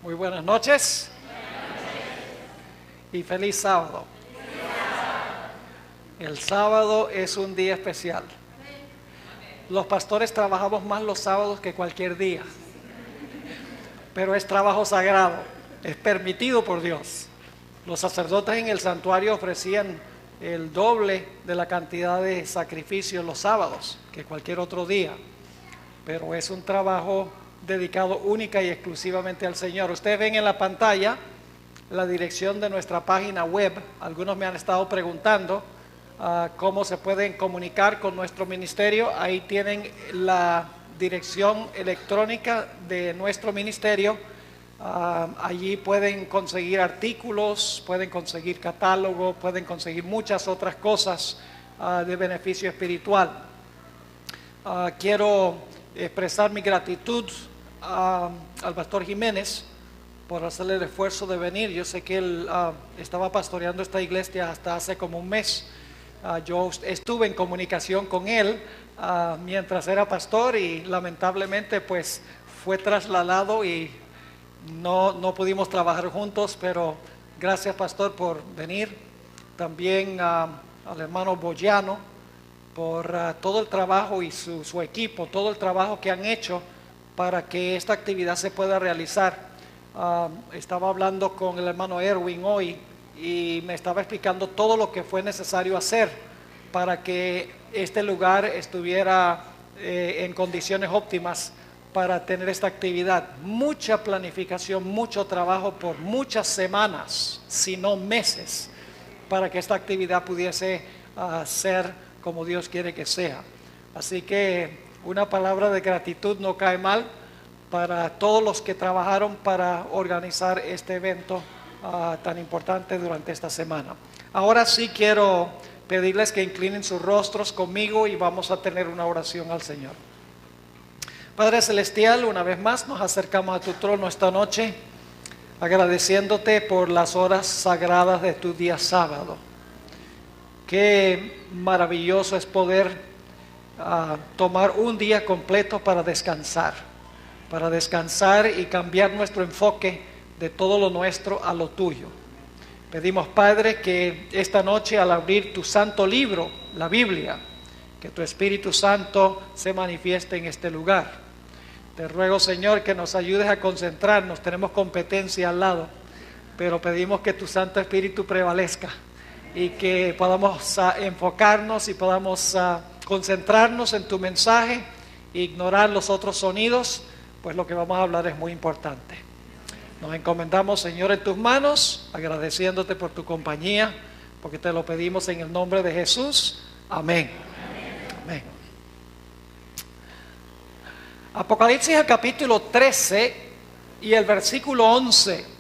Muy buenas noches y feliz sábado. El sábado es un día especial. Los pastores trabajamos más los sábados que cualquier día, pero es trabajo sagrado, es permitido por Dios. Los sacerdotes en el santuario ofrecían el doble de la cantidad de sacrificios los sábados que cualquier otro día, pero es un trabajo dedicado única y exclusivamente al Señor. Ustedes ven en la pantalla la dirección de nuestra página web. Algunos me han estado preguntando cómo se pueden comunicar con nuestro ministerio. Ahí tienen la dirección electrónica de nuestro ministerio. Allí pueden conseguir artículos, pueden conseguir catálogo, pueden conseguir muchas otras cosas de beneficio espiritual. Quiero expresar mi gratitud al pastor Jiménez por hacerle el esfuerzo de venir. Yo sé que él estaba pastoreando esta iglesia hasta hace como un mes. Yo estuve en comunicación con él mientras era pastor y lamentablemente pues fue trasladado y no pudimos trabajar juntos, pero gracias, pastor, por venir. También al hermano Boyano por todo el trabajo y su equipo, todo el trabajo que han hecho para que esta actividad se pueda realizar. Estaba hablando con el hermano Erwin hoy y me estaba explicando todo lo que fue necesario hacer para que este lugar estuviera en condiciones óptimas para tener esta actividad. Mucha planificación, mucho trabajo por muchas semanas, si no meses, para que esta actividad pudiese ser como Dios quiere que sea. Así que una palabra de gratitud no cae mal para todos los que trabajaron para organizar este evento tan importante durante esta semana. Ahora sí quiero pedirles que inclinen sus rostros conmigo y vamos a tener una oración al Señor. Padre Celestial, una vez más nos acercamos a tu trono esta noche, agradeciéndote por las horas sagradas de tu día sábado. Qué maravilloso es poder tomar un día completo para descansar y cambiar nuestro enfoque de todo lo nuestro a lo tuyo. Pedimos, Padre, que esta noche al abrir tu santo libro, la Biblia, que tu Espíritu Santo se manifieste en este lugar. Te ruego, Señor, que nos ayudes a concentrarnos. Tenemos competencia al lado, pero pedimos que tu Santo Espíritu prevalezca y que podamos enfocarnos y podamos concentrarnos en tu mensaje e ignorar los otros sonidos, pues lo que vamos a hablar es muy importante. Nos encomendamos, Señor, en tus manos, agradeciéndote por tu compañía, porque te lo pedimos en el nombre de Jesús. Amén. Amén. Apocalipsis, el capítulo 13 y el versículo 11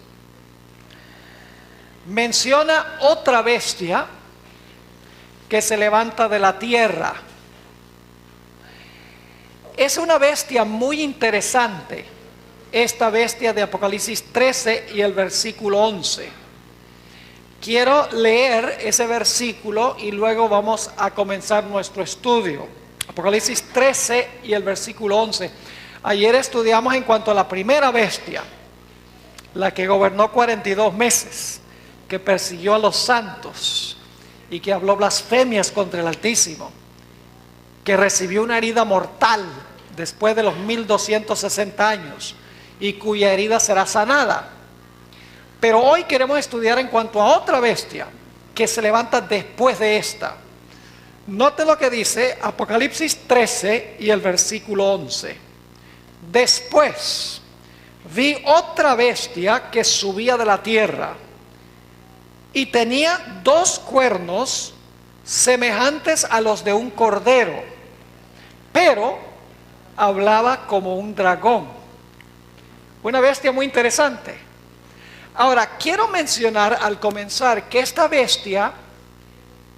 menciona otra bestia que se levanta de la tierra. Es una bestia muy interesante, esta bestia de Apocalipsis 13 y el versículo 11. Quiero leer ese versículo y luego vamos a comenzar nuestro estudio. Apocalipsis 13 y el versículo 11. Ayer estudiamos en cuanto a la primera bestia, la que gobernó 42 meses, que persiguió a los santos y que habló blasfemias contra el Altísimo, que recibió una herida mortal después de los 1260 años y cuya herida será sanada. Pero hoy queremos estudiar en cuanto a otra bestia que se levanta después de esta. Note lo que dice Apocalipsis 13 y el versículo 11. Después vi otra bestia que subía de la tierra y tenía 2 cuernos semejantes a los de un cordero, pero hablaba como un dragón. Una bestia muy interesante. Ahora, quiero mencionar al comenzar que esta bestia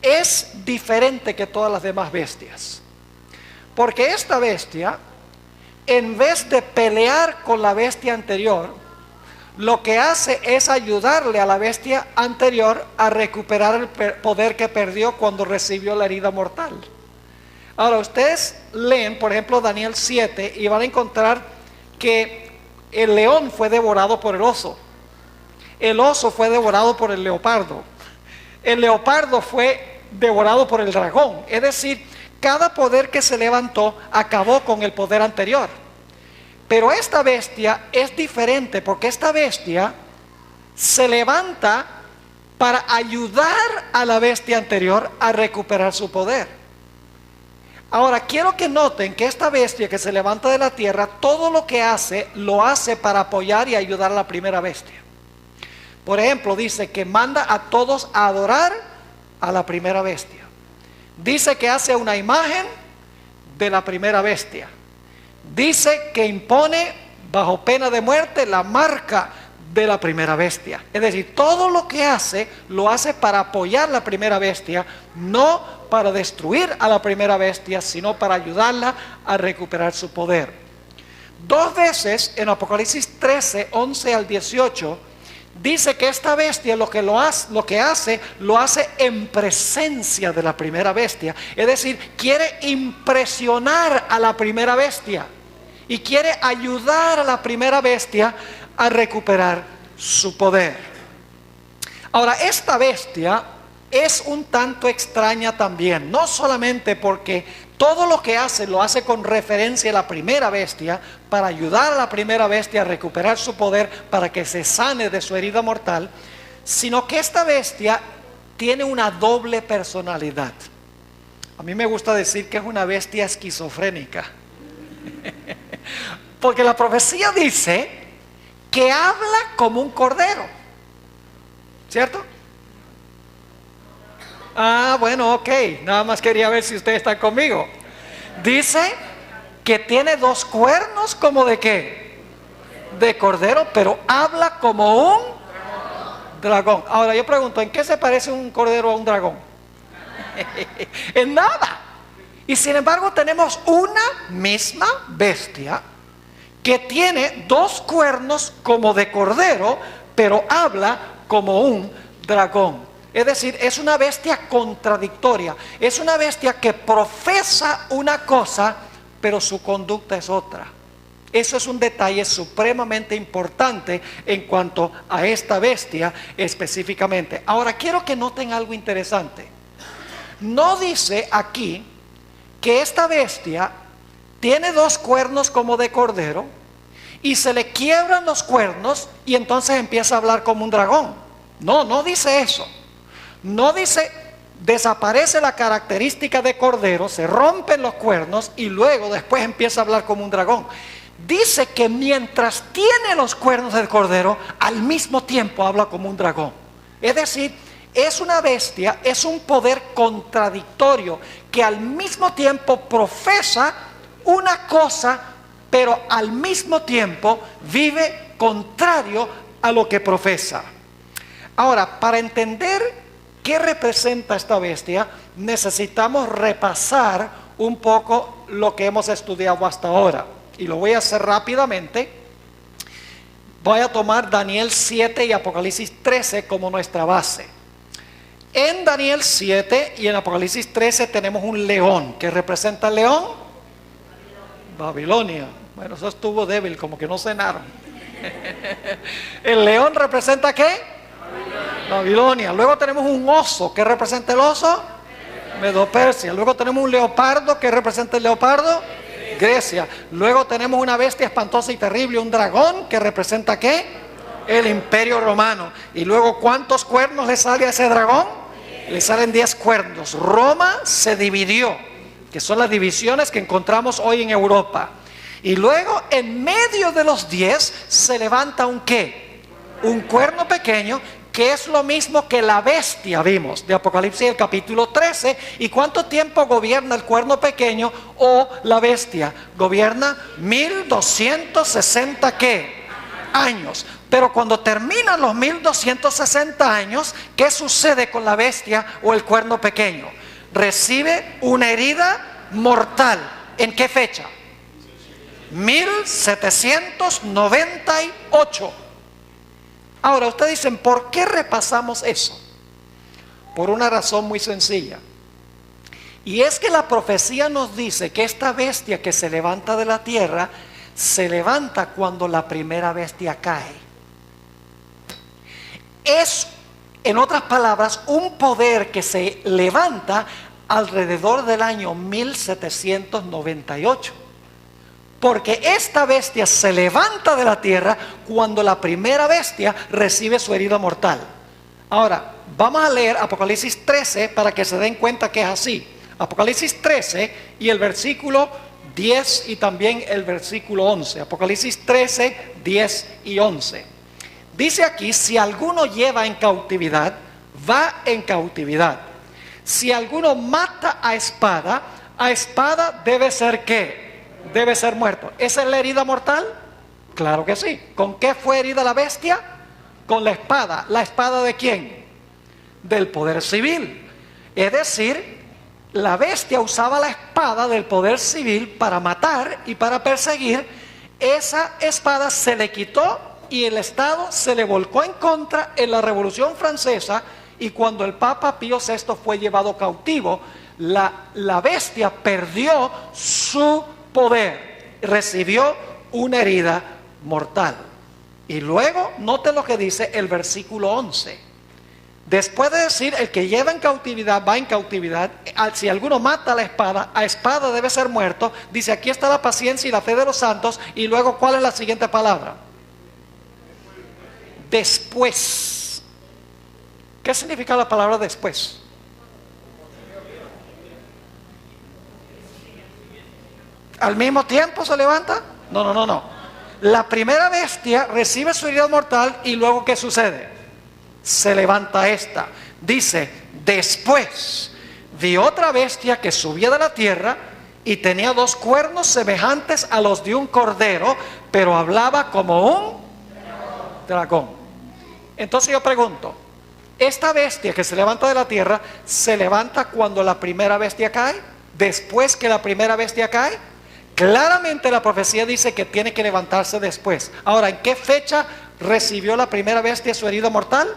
es diferente que todas las demás bestias, porque esta bestia, en vez de pelear con la bestia anterior, lo que hace es ayudarle a la bestia anterior a recuperar el poder que perdió cuando recibió la herida mortal. Ahora ustedes leen, por ejemplo, Daniel 7 y van a encontrar que el león fue devorado por el oso fue devorado por el leopardo fue devorado por el dragón. Es decir, cada poder que se levantó acabó con el poder anterior. Pero esta bestia es diferente, porque esta bestia se levanta para ayudar a la bestia anterior a recuperar su poder. Ahora, quiero que noten que esta bestia que se levanta de la tierra, todo lo que hace, lo hace para apoyar y ayudar a la primera bestia. Por ejemplo, dice que manda a todos a adorar a la primera bestia. Dice que hace una imagen de la primera bestia. Dice que impone bajo pena de muerte la marca de la primera bestia. Es decir, todo lo que hace, lo hace para apoyar la primera bestia, no para destruir a la primera bestia, sino para ayudarla a recuperar su poder. Dos veces en Apocalipsis 13, 11 al 18, dice que esta bestia lo que hace en presencia de la primera bestia. Es decir, quiere impresionar a la primera bestia y quiere ayudar a la primera bestia a recuperar su poder. Ahora, esta bestia es un tanto extraña también, no solamente porque todo lo que hace lo hace con referencia a la primera bestia, para ayudar a la primera bestia a recuperar su poder, para que se sane de su herida mortal, sino que esta bestia tiene una doble personalidad. A mí me gusta decir que es una bestia esquizofrénica, porque la profecía dice que habla como un cordero, ¿cierto? Ah, bueno, ok, nada más quería ver si ustedes están conmigo. Dice que tiene dos cuernos, como de ¿qué? De cordero, pero habla como un dragón. Ahora yo pregunto, ¿en qué se parece un cordero a un dragón? En nada. Y sin embargo tenemos una misma bestia que tiene dos cuernos como de cordero, pero habla como un dragón. Es decir, es una bestia contradictoria. Es una bestia que profesa una cosa, pero su conducta es otra. Eso es un detalle supremamente importante en cuanto a esta bestia específicamente. Ahora, quiero que noten algo interesante. No dice aquí que esta bestia tiene dos cuernos como de cordero y se le quiebran los cuernos y entonces empieza a hablar como un dragón. No, no dice eso. No dice, desaparece la característica de cordero, se rompen los cuernos y luego después empieza a hablar como un dragón. Dice que mientras tiene los cuernos del cordero, al mismo tiempo habla como un dragón. Es decir, es una bestia, es un poder contradictorio que al mismo tiempo profesa una cosa, pero al mismo tiempo vive contrario a lo que profesa. Ahora, para entender ¿qué representa esta bestia? Necesitamos repasar un poco lo que hemos estudiado hasta ahora. Y lo voy a hacer rápidamente. Voy a tomar Daniel 7 y Apocalipsis 13 como nuestra base. En Daniel 7 y en Apocalipsis 13 tenemos un león. ¿Qué representa el león? Babilonia. Bueno, eso estuvo débil, como que no cenaron. ¿El león representa qué? Babilonia. Luego tenemos un oso. ¿Qué representa el oso? Medo-Persia. Luego tenemos un leopardo. ¿Qué representa el leopardo? Grecia. Luego tenemos una bestia espantosa y terrible, un dragón. ¿Que representa qué? El Imperio Romano. Y luego, ¿cuántos cuernos le sale a ese dragón? Le salen 10 cuernos. Roma se dividió, que son las divisiones que encontramos hoy en Europa. Y luego, en medio de los 10 se levanta un ¿qué? Un cuerno pequeño, que es lo mismo que la bestia, vimos, de Apocalipsis el capítulo 13. ¿Y cuánto tiempo gobierna el cuerno pequeño o la bestia? Gobierna 1260 ¿qué? Años. Pero cuando terminan los 1260 años, ¿qué sucede con la bestia o el cuerno pequeño? Recibe una herida mortal. ¿En qué fecha? 1798. Ahora, ustedes dicen, ¿por qué repasamos eso? Por una razón muy sencilla. Y es que la profecía nos dice que esta bestia que se levanta de la tierra se levanta cuando la primera bestia cae. Es, en otras palabras, un poder que se levanta alrededor del año 1798. Porque esta bestia se levanta de la tierra cuando la primera bestia recibe su herida mortal. Ahora, vamos a leer Apocalipsis 13 para que se den cuenta que es así. Apocalipsis 13 y el versículo 10 y también el versículo 11. Apocalipsis 13, 10 y 11. Dice aquí, si alguno lleva en cautividad, va en cautividad. Si alguno mata a espada debe ser ¿qué? Debe ser muerto. ¿Esa es la herida mortal? Claro que sí. ¿Con qué fue herida la bestia? Con la espada. ¿La espada de quién? Del poder civil. Es decir, la bestia usaba la espada del poder civil para matar y para perseguir. Esa espada se le quitó y el Estado se le volcó en contra en la Revolución Francesa, y cuando el Papa Pío VI fue llevado cautivo, la bestia perdió su poder, recibió una herida mortal. Y luego, note lo que dice el versículo 11. Después de decir, el que lleva en cautividad, va en cautividad, si alguno mata a espada debe ser muerto, dice, aquí está la paciencia y la fe de los santos, y luego, ¿cuál es la siguiente palabra? Después. ¿Qué significa la palabra después? ¿Al mismo tiempo se levanta? No. La primera bestia recibe su herida mortal y luego ¿qué sucede? Se levanta esta. Dice, después vi otra bestia que subía de la tierra y tenía 2 cuernos semejantes a los de un cordero, pero hablaba como un dragón. Entonces yo pregunto, ¿esta bestia que se levanta de la tierra se levanta cuando la primera bestia cae? ¿Después que la primera bestia cae? Claramente la profecía dice que tiene que levantarse después. Ahora, ¿en qué fecha recibió la primera bestia su herida mortal?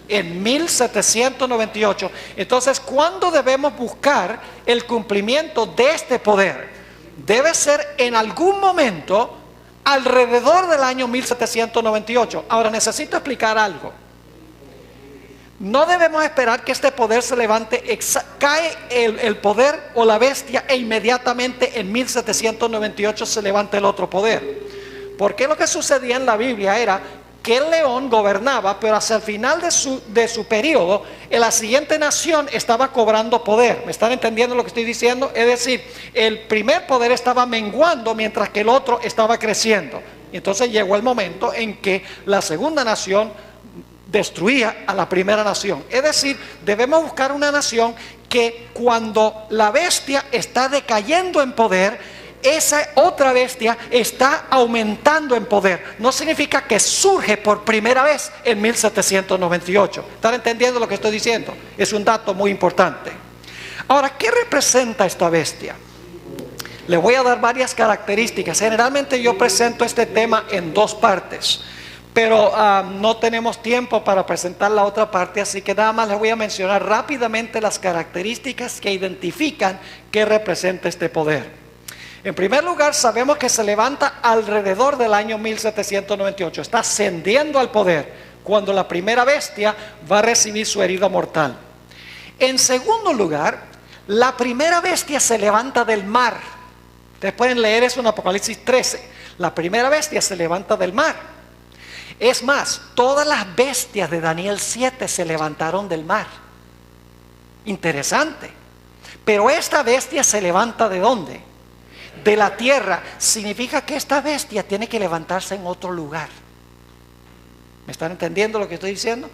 En 1798. Entonces, ¿cuándo debemos buscar el cumplimiento de este poder? Debe ser en algún momento alrededor del año 1798. Ahora, necesito explicar algo. No debemos esperar que este poder se levante, cae el poder o la bestia e inmediatamente en 1798 se levanta el otro poder. Porque lo que sucedía en la Biblia era que el león gobernaba, pero hacia el final de su periodo, la siguiente nación estaba cobrando poder. ¿Me están entendiendo lo que estoy diciendo? Es decir, el primer poder estaba menguando mientras que el otro estaba creciendo. Y entonces llegó el momento en que la segunda nación destruía a la primera nación. Es decir, debemos buscar una nación que cuando la bestia está decayendo en poder, esa otra bestia está aumentando en poder. No significa que surge por primera vez en 1798. ¿Están entendiendo lo que estoy diciendo? Es un dato muy importante. Ahora, ¿qué representa esta bestia? Le voy a dar varias características. Generalmente yo presento este tema en 2 partes. Pero no tenemos tiempo para presentar la otra parte, así que nada más les voy a mencionar rápidamente las características que identifican qué representa este poder. En primer lugar, sabemos que se levanta alrededor del año 1798, está ascendiendo al poder cuando la primera bestia va a recibir su herida mortal. En segundo lugar, la primera bestia se levanta del mar. Ustedes pueden leer eso en Apocalipsis 13. La primera bestia se levanta del mar. Es más, todas las bestias de Daniel 7 se levantaron del mar. Interesante. Pero esta bestia se levanta ¿de dónde? De la tierra. Significa que esta bestia tiene que levantarse en otro lugar. ¿Me están entendiendo lo que estoy diciendo?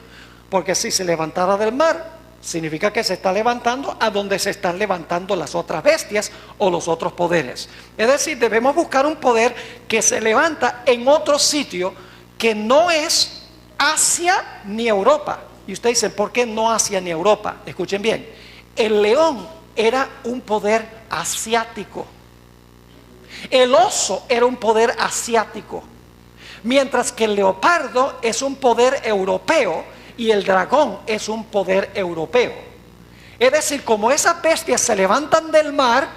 Porque si se levantara del mar, significa que se está levantando a donde se están levantando las otras bestias o los otros poderes. Es decir, debemos buscar un poder que se levanta en otro sitio que no es Asia ni Europa. Y ustedes dicen, ¿por qué no Asia ni Europa? Escuchen bien, el león era un poder asiático, el oso era un poder asiático, mientras que el leopardo es un poder europeo y el dragón es un poder europeo. Es decir, como esas bestias se levantan del mar,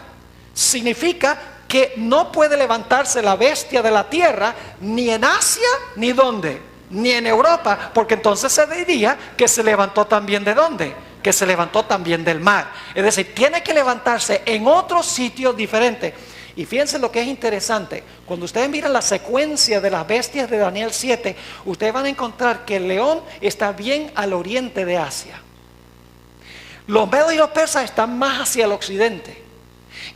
significa que no puede levantarse la bestia de la tierra ni en Asia ni ¿dónde? Ni en Europa, porque entonces se diría que se levantó también ¿de dónde? Que se levantó también del mar. Es decir, tiene que levantarse en otro sitio diferente. Y fíjense lo que es interesante. Cuando ustedes miran la secuencia de las bestias de Daniel 7, ustedes van a encontrar que el león está bien al oriente de Asia. Los medos y los persas están más hacia el occidente.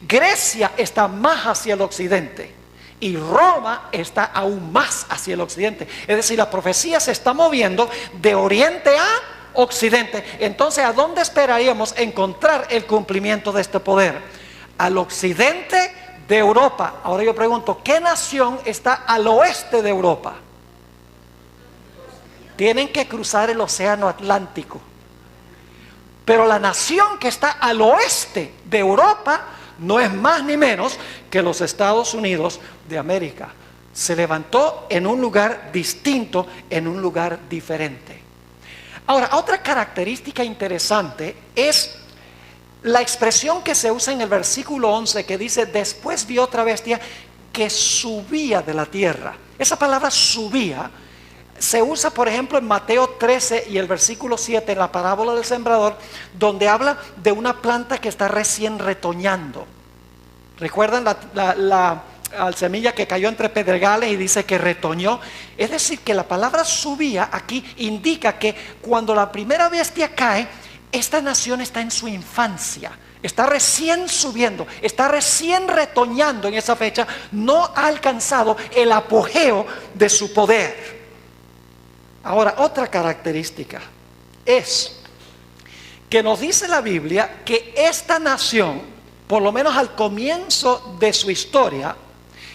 Grecia está más hacia el occidente. Y Roma está aún más hacia el occidente. Es decir, la profecía se está moviendo de oriente a occidente. Entonces, ¿a dónde esperaríamos encontrar el cumplimiento de este poder? Al occidente de Europa. Ahora yo pregunto, ¿qué nación está al oeste de Europa? Tienen que cruzar el océano Atlántico. Pero la nación que está al oeste de Europa no es más ni menos que los Estados Unidos de América. Se levantó en un lugar distinto, en un lugar diferente. Ahora, otra característica interesante es la expresión que se usa en el versículo 11 que dice, después vi otra bestia que subía de la tierra. Esa palabra subía se usa, por ejemplo, en Mateo 13 y el versículo 7, en la parábola del sembrador, donde habla de una planta que está recién retoñando. ¿Recuerdan la semilla que cayó entre pedregales y dice que retoñó? Es decir, que la palabra subía aquí indica que cuando la primera bestia cae, esta nación está en su infancia, está recién subiendo, está recién retoñando en esa fecha, no ha alcanzado el apogeo de su poder. Ahora, otra característica es que nos dice la Biblia que esta nación, por lo menos al comienzo de su historia,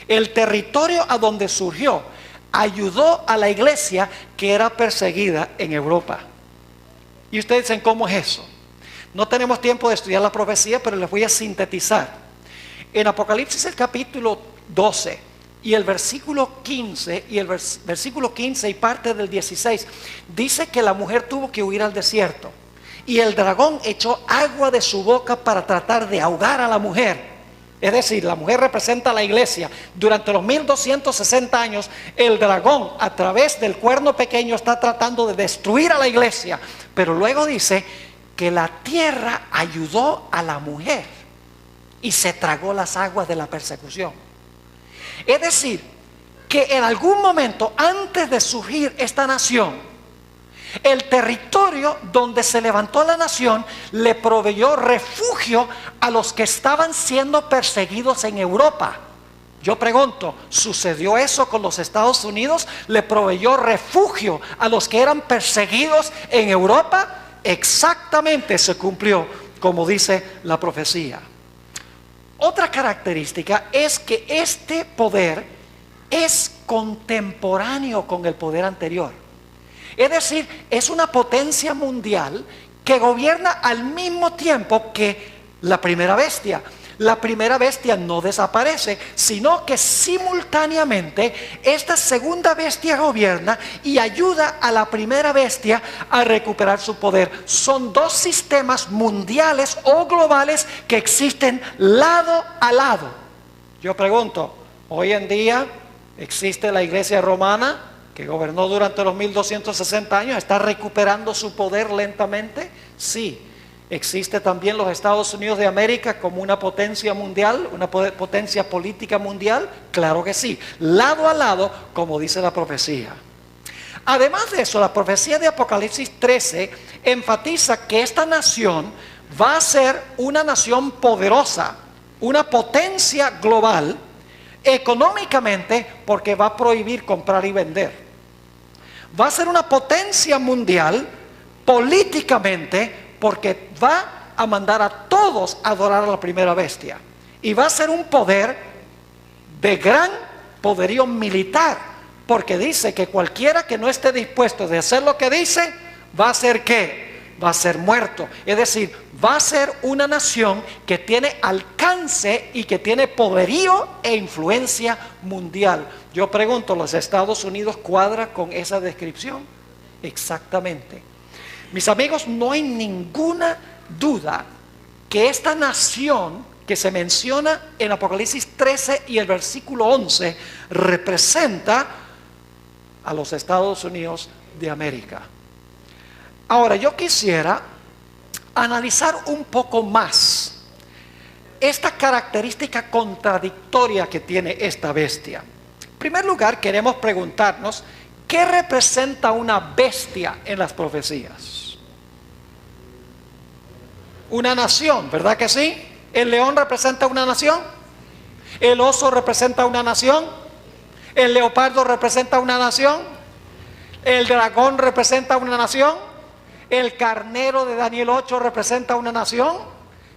el territorio a donde surgió, ayudó a la iglesia que era perseguida en Europa. Y ustedes dicen, ¿cómo es eso? No tenemos tiempo de estudiar la profecía, pero les voy a sintetizar. En Apocalipsis el capítulo 12 y el versículo 15 y el versículo 15 y parte del 16 dice que la mujer tuvo que huir al desierto y el dragón echó agua de su boca para tratar de ahogar a la mujer. Es decir, la mujer representa a la iglesia. Durante los 1260 años, el dragón a través del cuerno pequeño está tratando de destruir a la iglesia. Pero luego dice que la tierra ayudó a la mujer y se tragó las aguas de la persecución. Es decir, que en algún momento antes de surgir esta nación, el territorio donde se levantó la nación le proveyó refugio a los que estaban siendo perseguidos en Europa. Yo pregunto, ¿sucedió eso con los Estados Unidos? ¿Le proveyó refugio a los que eran perseguidos en Europa? Exactamente se cumplió como dice la profecía. Otra característica es que este poder es contemporáneo con el poder anterior. Es decir, es una potencia mundial que gobierna al mismo tiempo que la primera bestia. La primera bestia no desaparece, sino que simultáneamente esta segunda bestia gobierna y ayuda a la primera bestia a recuperar su poder. Son dos sistemas mundiales o globales que existen lado a lado. Yo pregunto, hoy en día existe la iglesia romana que gobernó durante los 1260 años, ¿está recuperando su poder lentamente? Sí. ¿Existe también los Estados Unidos de América como una potencia mundial, una potencia política mundial? Claro que sí. Lado a lado, como dice la profecía. Además de eso, la profecía de Apocalipsis 13 enfatiza que esta nación va a ser una nación poderosa, una potencia global, económicamente, porque va a prohibir comprar y vender. Va a ser una potencia mundial políticamente, porque va a mandar a todos a adorar a la primera bestia. Y va a ser un poder de gran poderío militar, porque dice que cualquiera que no esté dispuesto de hacer lo que dice, va a ser ¿qué? Va a ser muerto. Es decir, va a ser una nación que tiene alcance y que tiene poderío e influencia mundial. Yo pregunto, ¿los Estados Unidos cuadra con esa descripción? Exactamente. Mis amigos, no hay ninguna duda que esta nación que se menciona en Apocalipsis 13 y el versículo 11 representa a los Estados Unidos de América. Ahora, yo quisiera analizar un poco más esta característica contradictoria que tiene esta bestia. En primer lugar, queremos preguntarnos, ¿qué representa una bestia en las profecías? Una nación, ¿verdad que sí? ¿El león representa una nación? ¿El oso representa una nación? ¿El leopardo representa una nación? ¿El dragón representa una nación? ¿El carnero de Daniel 8 representa una nación?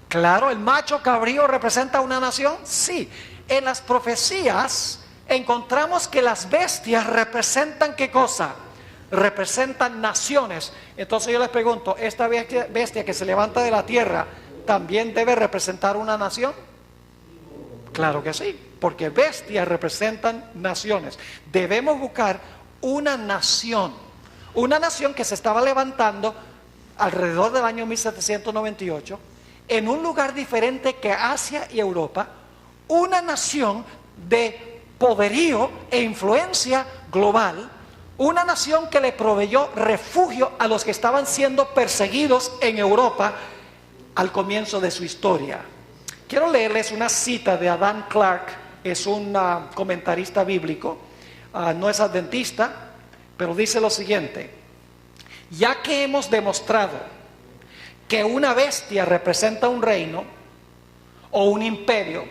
Claro. ¿El macho cabrío representa una nación? Sí. En las profecías encontramos que las bestias representan ¿qué cosa? Representan naciones. Entonces yo les pregunto, ¿esta bestia que se levanta de la tierra también debe representar una nación? Claro que sí, porque bestias representan naciones. Debemos buscar una nación que se estaba levantando alrededor del año 1798, en un lugar diferente que Asia y Europa, una nación de poderío e influencia global, una nación que le proveyó refugio a los que estaban siendo perseguidos en Europa al comienzo de su historia. Quiero leerles una cita de Adam Clark, es un comentarista bíblico, no es adventista, pero dice lo siguiente: ya que hemos demostrado que una bestia representa un reino o un imperio,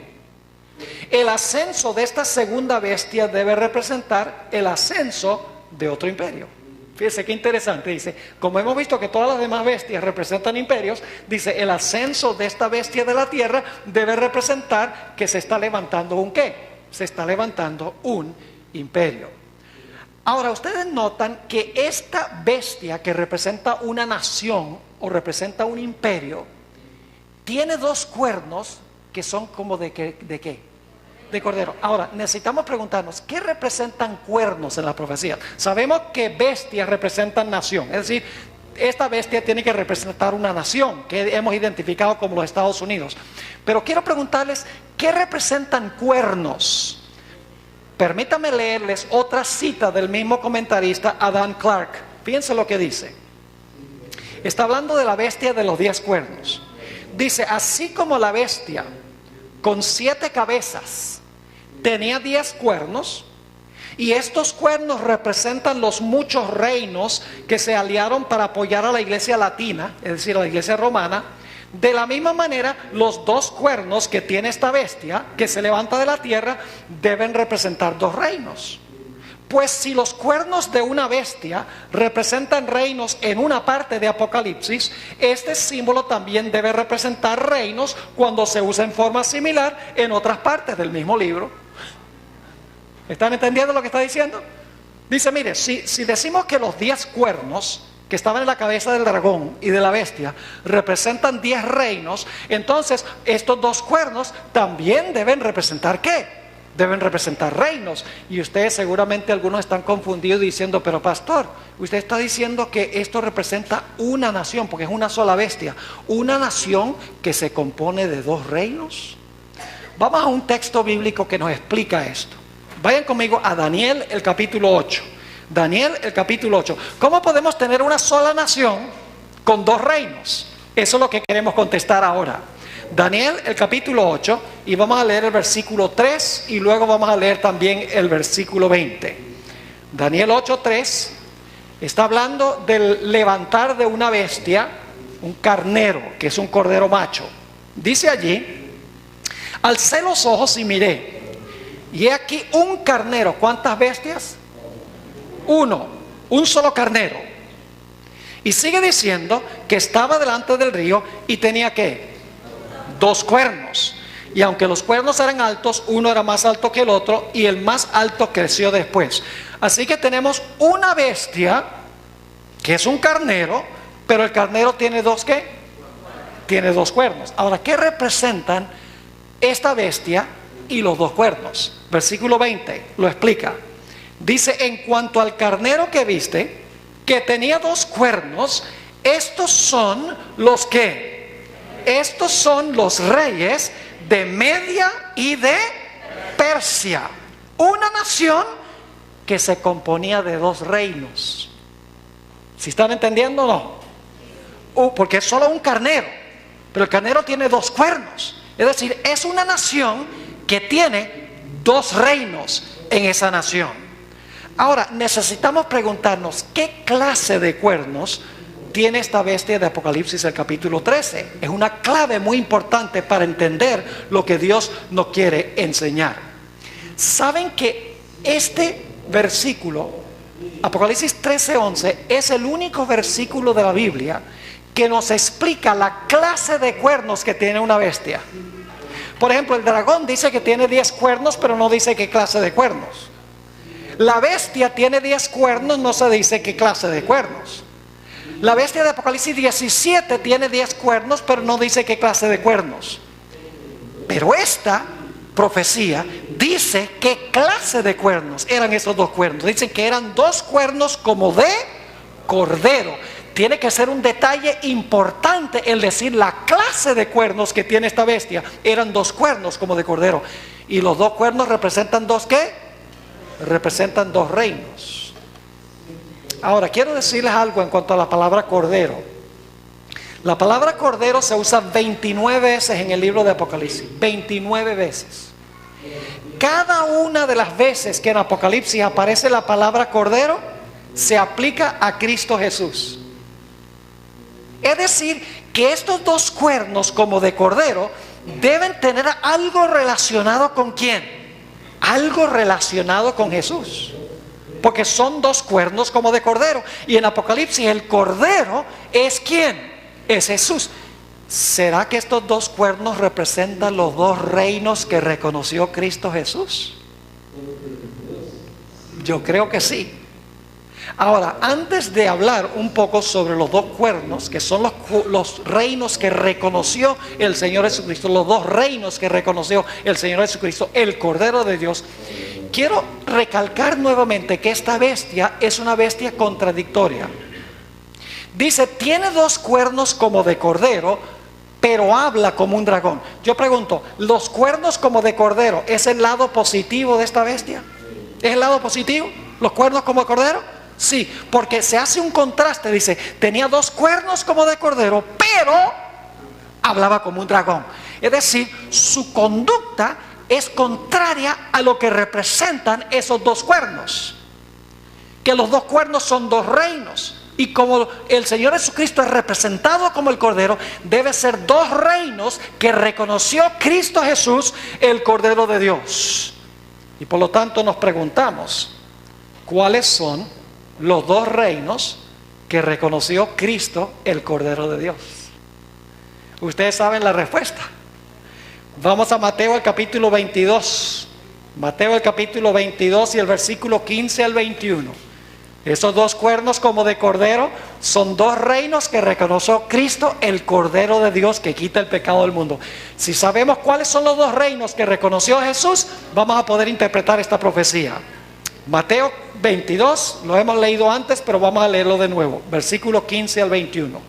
el ascenso de esta segunda bestia debe representar el ascenso de otro imperio. Fíjese qué interesante, dice, como hemos visto que todas las demás bestias representan imperios, dice, el ascenso de esta bestia de la tierra debe representar que se está levantando un ¿qué? Se está levantando un imperio. Ahora, ustedes notan que esta bestia que representa una nación o representa un imperio, tiene dos cuernos que son como ¿de qué? De cordero. Ahora, necesitamos preguntarnos, ¿qué representan cuernos en la profecía? Sabemos que bestias representan nación, es decir, esta bestia tiene que representar una nación que hemos identificado como los Estados Unidos. Pero quiero preguntarles, ¿qué representan cuernos? Permítame leerles otra cita del mismo comentarista, Adam Clark. Fíjense lo que dice. Está hablando de la bestia de los 10 cuernos. Dice, así como la bestia con 7 cabezas tenía 10 cuernos, y estos cuernos representan los muchos reinos que se aliaron para apoyar a la iglesia latina, es decir, a la iglesia romana. De la misma manera, los 2 cuernos que tiene esta bestia que se levanta de la tierra deben representar 2 reinos. Pues si los cuernos de una bestia representan reinos en una parte de Apocalipsis, este símbolo también debe representar reinos cuando se usa en forma similar en otras partes del mismo libro. ¿Están entendiendo lo que está diciendo? Dice, mire, si decimos que los 10 cuernos que estaban en la cabeza del dragón y de la bestia representan 10 reinos, entonces estos 2 cuernos también deben representar ¿qué? Deben representar reinos. Y ustedes seguramente algunos están confundidos diciendo, pero pastor, usted está diciendo que esto representa una nación, porque es una sola bestia, una nación que se compone de 2 reinos. Vamos a un texto bíblico que nos explica esto. Vayan conmigo a Daniel el capítulo 8. Daniel el capítulo 8. ¿Cómo podemos tener una sola nación con 2 reinos? Eso es lo que queremos contestar ahora. Daniel el capítulo 8, y vamos a leer el versículo 3 y luego vamos a leer también el versículo 20. Daniel 8:3 está hablando del levantar de una bestia, un carnero, que es un cordero macho. Dice allí, alcé los ojos y miré, y he aquí un carnero. ¿Cuántas bestias? Uno, un solo carnero. Y sigue diciendo que estaba delante del río y tenía ¿qué? 2 cuernos. Y aunque los cuernos eran altos, uno era más alto que el otro, y el más alto creció después. Así que tenemos una bestia que es un carnero, pero el carnero tiene 2 ¿qué? Tiene 2 cuernos. Ahora, ¿qué representan esta bestia y los 2 cuernos? Versículo 20 lo explica. Dice, en cuanto al carnero que viste, que tenía 2 cuernos, estos son los que, estos son los reyes de Media y de Persia. Una nación que se componía de dos reinos. ¿Sí están entendiendo o no? Porque es solo un carnero, pero el carnero tiene dos cuernos. Es decir, es una nación que tiene dos reinos en esa nación. Ahora, necesitamos preguntarnos, ¿qué clase de cuernos tiene esta bestia de Apocalipsis, el capítulo 13? Es una clave muy importante para entender lo que Dios nos quiere enseñar. ¿Saben que este versículo, Apocalipsis 13:11, es el único versículo de la Biblia que nos explica la clase de cuernos que tiene una bestia? Por ejemplo, el dragón dice que tiene 10 cuernos, pero no dice qué clase de cuernos. La bestia tiene 10 cuernos, no se dice qué clase de cuernos. La bestia de Apocalipsis 17 tiene 10 cuernos, pero no dice qué clase de cuernos. Pero esta profecía dice qué clase de cuernos eran esos dos cuernos. Dicen que eran dos cuernos como de cordero. Tiene que ser un detalle importante el decir la clase de cuernos que tiene esta bestia. Eran dos cuernos como de cordero. Y los dos cuernos representan dos ¿qué? Representan dos reinos. Ahora, quiero decirles algo en cuanto a la palabra cordero. La palabra cordero se usa 29 veces en el libro de Apocalipsis. 29 veces. Cada una de las veces que en Apocalipsis aparece la palabra cordero, se aplica a Cristo Jesús. Es decir, que estos dos cuernos como de cordero deben tener algo relacionado con ¿quién? Algo relacionado con Jesús. Porque son dos cuernos como de cordero. Y en Apocalipsis el cordero es ¿quién? Es Jesús. ¿Será que estos dos cuernos representan los dos reinos que reconoció Cristo Jesús? Yo creo que sí. Ahora, antes de hablar un poco sobre los dos cuernos, que son los reinos que reconoció el Señor Jesucristo, los dos reinos que reconoció el Señor Jesucristo, el Cordero de Dios, quiero recalcar nuevamente que esta bestia es una bestia contradictoria. Dice, tiene dos cuernos como de cordero, pero habla como un dragón. Yo pregunto, ¿los cuernos como de cordero es el lado positivo de esta bestia? ¿Es el lado positivo? ¿Los cuernos como de cordero? Sí, porque se hace un contraste, dice, tenía dos cuernos como de cordero, pero hablaba como un dragón. Es decir, su conducta es contraria a lo que representan esos dos cuernos. Que los dos cuernos son dos reinos. Y como el Señor Jesucristo es representado como el Cordero, debe ser dos reinos que reconoció Cristo Jesús, el Cordero de Dios. Y por lo tanto nos preguntamos, ¿cuáles son los dos reinos que reconoció Cristo, el Cordero de Dios? Ustedes saben la respuesta. Vamos a Mateo el capítulo 22. Mateo el capítulo 22 y el versículo 15 al 21. Esos dos cuernos como de cordero son dos reinos que reconoció Cristo, el Cordero de Dios, que quita el pecado del mundo. Si sabemos cuáles son los dos reinos que reconoció Jesús, vamos a poder interpretar esta profecía. Mateo 22, lo hemos leído antes, pero vamos a leerlo de nuevo, versículo 15 al 21.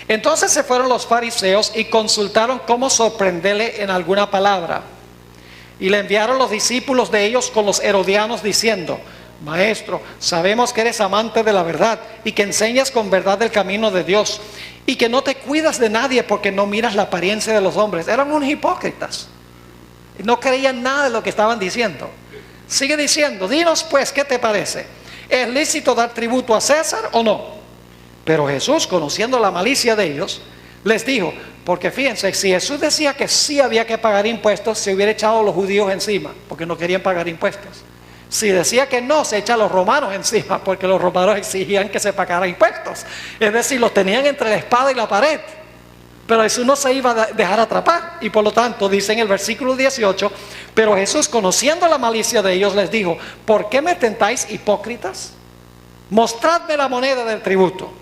Entonces se fueron los fariseos y consultaron cómo sorprenderle en alguna palabra. Y le enviaron los discípulos de ellos con los herodianos diciendo, Maestro, sabemos que eres amante de la verdad y que enseñas con verdad el camino de Dios y que no te cuidas de nadie porque no miras la apariencia de los hombres. Eran unos hipócritas. No creían nada de lo que estaban diciendo. Sigue diciendo, dinos pues, ¿qué te parece? ¿Es lícito dar tributo a César o no? Pero Jesús, conociendo la malicia de ellos, les dijo, porque fíjense, si Jesús decía que sí había que pagar impuestos, se hubiera echado a los judíos encima, porque no querían pagar impuestos. Si decía que no, se echa a los romanos encima, porque los romanos exigían que se pagaran impuestos. Es decir, los tenían entre la espada y la pared. Pero Jesús no se iba a dejar atrapar. Y por lo tanto, dice en el versículo 18, pero Jesús, conociendo la malicia de ellos, les dijo, ¿por qué me tentáis, hipócritas? Mostradme la moneda del tributo.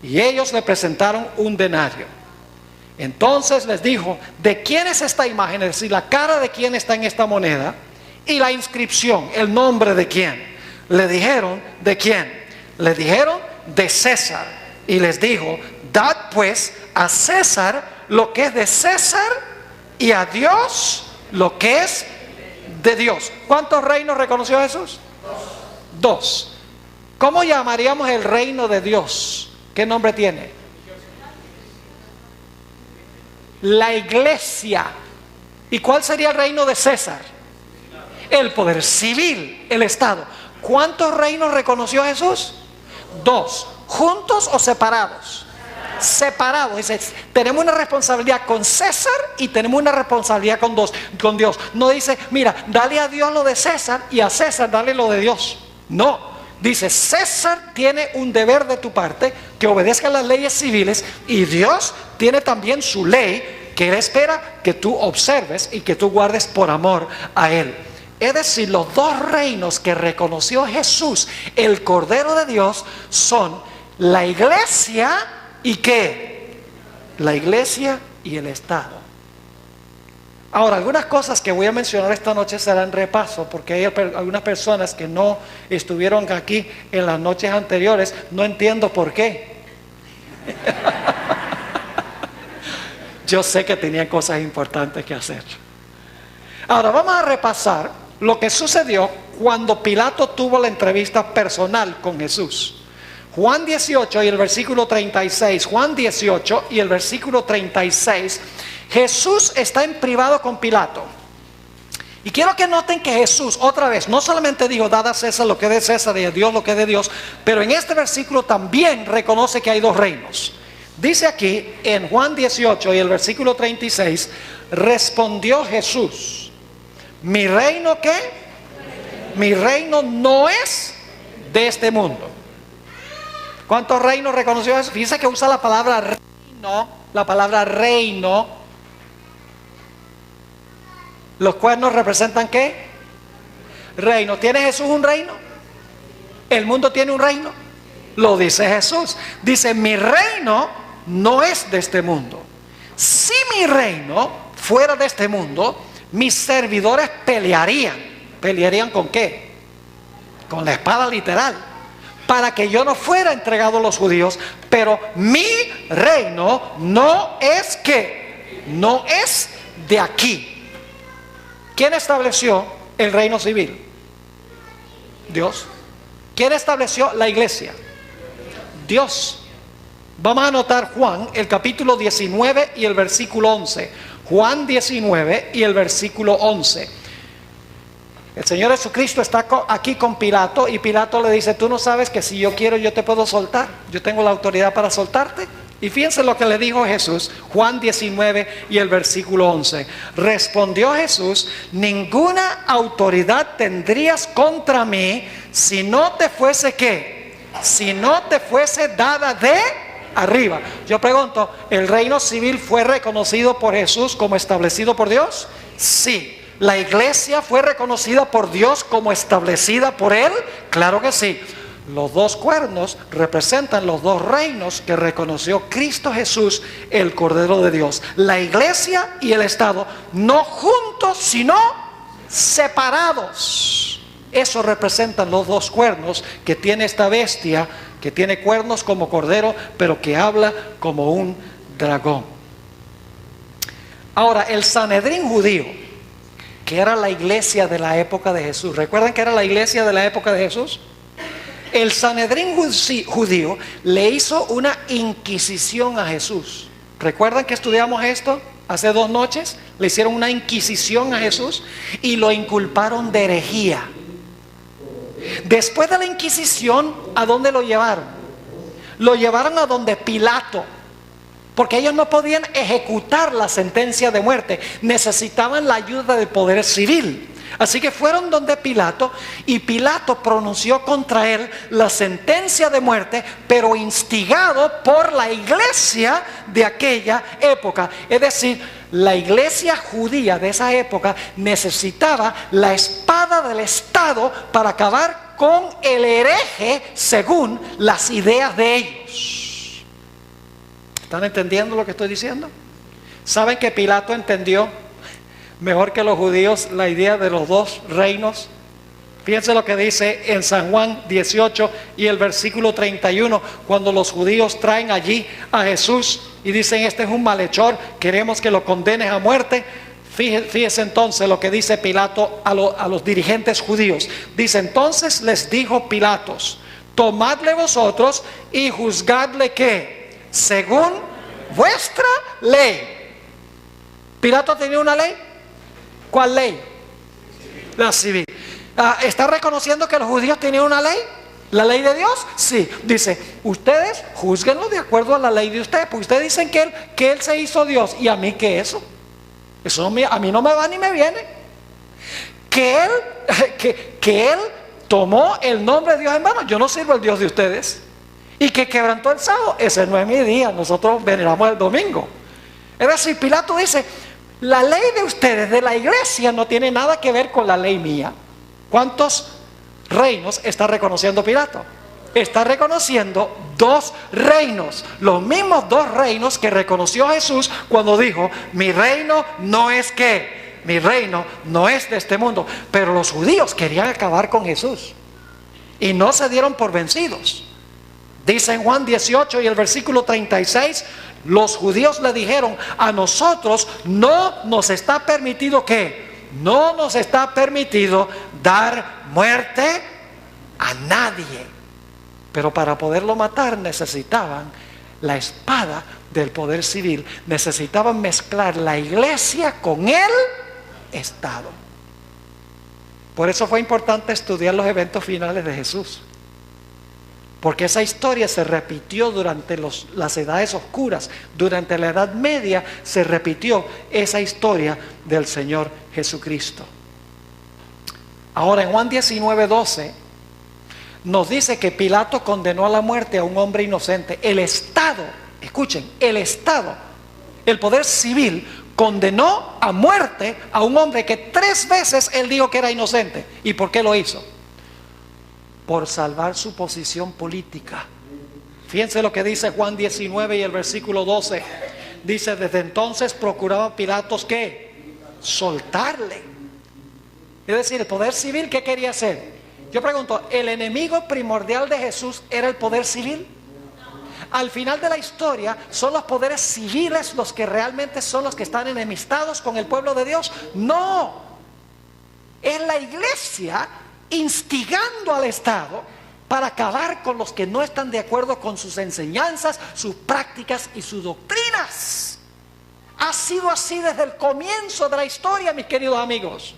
Y ellos le presentaron un denario. Entonces les dijo, ¿de quién es esta imagen? Es decir, la cara de quién está en esta moneda. Y la inscripción, el nombre de quién. Le dijeron, ¿de quién? Le dijeron, de César. Y les dijo, dad pues a César lo que es de César y a Dios lo que es de Dios. ¿Cuántos reinos reconoció Jesús? Dos. ¿Cómo llamaríamos el reino de Dios? ¿Qué nombre tiene? La iglesia. ¿Y cuál sería el reino de César? El poder civil, el Estado. ¿Cuántos reinos reconoció Jesús? Dos. ¿Juntos o separados? Separados. Dice, tenemos una responsabilidad con César y tenemos una responsabilidad con Dios. No dice, mira, dale a Dios lo de César y a César dale lo de Dios. No. Dice, César tiene un deber de tu parte, que obedezca las leyes civiles, y Dios tiene también su ley que Él espera que tú observes y que tú guardes por amor a Él. Es decir, los dos reinos que reconoció Jesús, el Cordero de Dios, son la iglesia y ¿qué? La iglesia y el Estado. Ahora, algunas cosas que voy a mencionar esta noche serán repaso, porque hay algunas personas que no estuvieron aquí en las noches anteriores. No entiendo por qué. Yo sé que tenían cosas importantes que hacer. Ahora, vamos a repasar lo que sucedió cuando Pilato tuvo la entrevista personal con Jesús. Juan 18 y el versículo 36. Juan 18 y el versículo 36. Jesús está en privado con Pilato. Y quiero que noten que Jesús, otra vez, no solamente dijo, dad a César lo que es de César y a Dios lo que es de Dios, pero en este versículo también reconoce que hay dos reinos. Dice aquí en Juan 18 y el versículo 36, respondió Jesús, ¿mi reino qué? Mi reino no es de este mundo. ¿Cuántos reinos reconoció Jesús? Fíjense que usa la palabra reino, la palabra reino. ¿Los cuernos representan qué? Reino. ¿Tiene Jesús un reino? ¿El mundo tiene un reino? Lo dice Jesús. Dice, mi reino no es de este mundo. Si mi reino fuera de este mundo, mis servidores pelearían. ¿Pelearían con qué? Con la espada literal, para que yo no fuera entregado a los judíos. Pero mi reino no es ¿qué? No es de aquí. ¿Quién estableció el reino civil? Dios. ¿Quién estableció la iglesia? Dios. Vamos a anotar Juan, el capítulo 19 y el versículo 11. Juan 19 y el versículo 11. El Señor Jesucristo está aquí con Pilato y Pilato le dice, tú no sabes que si yo quiero yo te puedo soltar. Yo tengo la autoridad para soltarte. Y fíjense lo que le dijo Jesús, Juan 19 y el versículo 11. Respondió Jesús, ninguna autoridad tendrías contra mí si no te fuese ¿qué? Si no te fuese dada de arriba. Yo pregunto, ¿el reino civil fue reconocido por Jesús como establecido por Dios? Sí. ¿La iglesia fue reconocida por Dios como establecida por Él? Claro que sí. Los dos cuernos representan los dos reinos que reconoció Cristo Jesús, el Cordero de Dios. La iglesia y el Estado, no juntos, sino separados. Eso representan los dos cuernos que tiene esta bestia, que tiene cuernos como cordero, pero que habla como un dragón. Ahora, el Sanedrín judío, que era la iglesia de la época de Jesús. ¿Recuerdan que era la iglesia de la época de Jesús? El Sanedrín judío le hizo una inquisición a Jesús. ¿Recuerdan que estudiamos esto hace 2 noches? Le hicieron una inquisición a Jesús y lo inculparon de herejía. Después de la inquisición, ¿a dónde lo llevaron? Lo llevaron a donde Pilato, porque ellos no podían ejecutar la sentencia de muerte, necesitaban la ayuda del poder civil. Así que fueron donde Pilato y Pilato pronunció contra él la sentencia de muerte, pero instigado por la iglesia de aquella época. Es decir, la iglesia judía de esa época necesitaba la espada del Estado para acabar con el hereje según las ideas de ellos. ¿Están entendiendo lo que estoy diciendo? ¿Saben que Pilato entendió mejor que los judíos la idea de los dos reinos? Fíjense lo que dice en San Juan 18 y el versículo 31, cuando los judíos traen allí a Jesús y dicen, este es un malhechor, queremos que lo condenes a muerte. Fíjese entonces lo que dice Pilato a los dirigentes judíos. Dice: entonces les dijo Pilatos, tomadle vosotros y juzgadle ¿qué? Según vuestra ley. ¿Pilato tenía una ley? ¿Cuál ley? La civil. ¿Está reconociendo que los judíos tenían una ley? ¿La ley de Dios? Sí. Dice: ustedes juzguenlo de acuerdo a la ley de ustedes, porque ustedes dicen que él se hizo Dios. ¿Y a mí qué es eso? Eso a mí no me va ni me viene. Que él tomó el nombre de Dios en vano. Yo no sirvo al Dios de ustedes. Y que quebrantó el sábado. Ese no es mi día. Nosotros veneramos el domingo. Es decir, Pilato dice: la ley de ustedes, de la iglesia, no tiene nada que ver con la ley mía. ¿Cuántos reinos está reconociendo Pilato? Está reconociendo 2 reinos, los mismos 2 reinos que reconoció Jesús cuando dijo: mi reino no es ¿qué? Mi reino no es de este mundo. Pero los judíos querían acabar con Jesús y no se dieron por vencidos. Dice en Juan 18 y el versículo 36, los judíos le dijeron: a nosotros no nos está permitido ¿qué? No nos está permitido dar muerte a nadie. Pero para poderlo matar necesitaban la espada del poder civil. Necesitaban mezclar la iglesia con el Estado. Por eso fue importante estudiar los eventos finales de Jesús. Porque esa historia se repitió durante las edades oscuras. Durante la Edad Media se repitió esa historia del Señor Jesucristo. Ahora en Juan 19:12 nos dice que Pilato condenó a la muerte a un hombre inocente. El Estado, escuchen, el Estado, el poder civil, condenó a muerte a un hombre que 3 veces él dijo que era inocente. ¿Y por qué lo hizo? Por salvar su posición política. Fíjense lo que dice Juan 19 y el versículo 12. Dice: desde entonces procuraba Pilatos ¿qué? Soltarle. Es decir, el poder civil, ¿qué quería hacer? Yo pregunto, ¿el enemigo primordial de Jesús era el poder civil? Al final de la historia, ¿son los poderes civiles los que realmente son los que están enemistados con el pueblo de Dios? No. Es la iglesia instigando al Estado para acabar con los que no están de acuerdo con sus enseñanzas, sus prácticas y sus doctrinas. Ha sido así desde el comienzo de la historia, mis queridos amigos.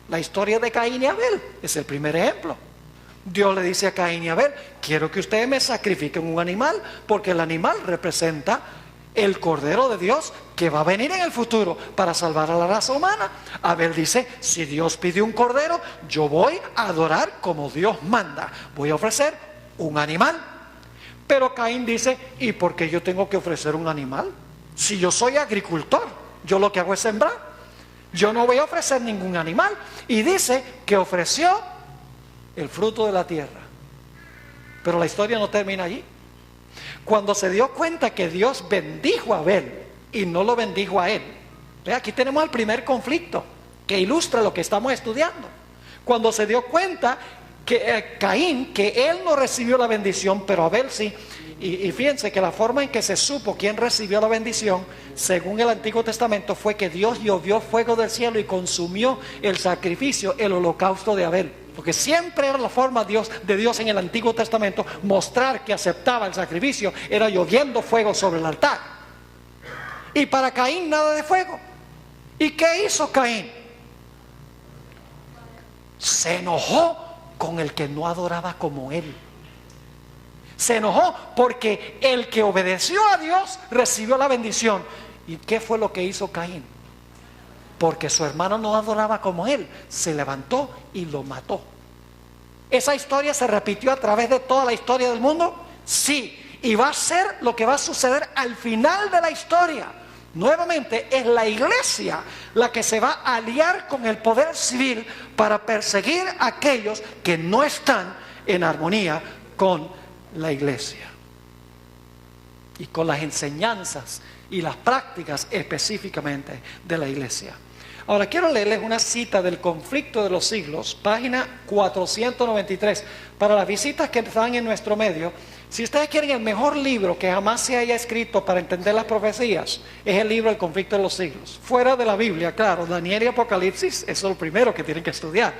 La historia de Caín y Abel es el primer ejemplo. Dios le dice a Caín y Abel: quiero que ustedes me sacrifiquen un animal, porque el animal representa el Cordero de Dios que va a venir en el futuro para salvar a la raza humana. Abel dice: si Dios pidió un cordero, yo voy a adorar como Dios manda, voy a ofrecer un animal. Pero Caín dice: ¿y por qué yo tengo que ofrecer un animal? Si yo soy agricultor, yo lo que hago es sembrar. Yo no voy a ofrecer ningún animal. Y dice que ofreció el fruto de la tierra. Pero la historia no termina allí. Cuando se dio cuenta que Dios bendijo a Abel y no lo bendijo a él. Aquí tenemos el primer conflicto que ilustra lo que estamos estudiando. Cuando se dio cuenta que Caín, que él no recibió la bendición, pero Abel sí. Y fíjense que la forma en que se supo quién recibió la bendición, según el Antiguo Testamento, fue que Dios llovió fuego del cielo y consumió el sacrificio, el holocausto de Abel. Porque siempre era la forma de Dios en el Antiguo Testamento mostrar que aceptaba el sacrificio, era lloviendo fuego sobre el altar. Y para Caín nada de fuego. ¿Y qué hizo Caín? Se enojó con el que no adoraba como él. Se enojó porque el que obedeció a Dios recibió la bendición. ¿Y qué fue lo que hizo Caín? Porque su hermano no adoraba como él, se levantó y lo mató. ¿Esa historia se repitió a través de toda la historia del mundo? Sí, y va a ser lo que va a suceder al final de la historia. Nuevamente es la iglesia la que se va a aliar con el poder civil para perseguir a aquellos que no están en armonía con la iglesia y con las enseñanzas y las prácticas específicamente de la iglesia. Ahora quiero leerles una cita del Conflicto de los Siglos, página 493. Para las visitas que están en nuestro medio, si ustedes quieren el mejor libro que jamás se haya escrito para entender las profecías, es el libro El Conflicto de los Siglos. Fuera de la Biblia, claro, Daniel y Apocalipsis, eso es lo primero que tienen que estudiar.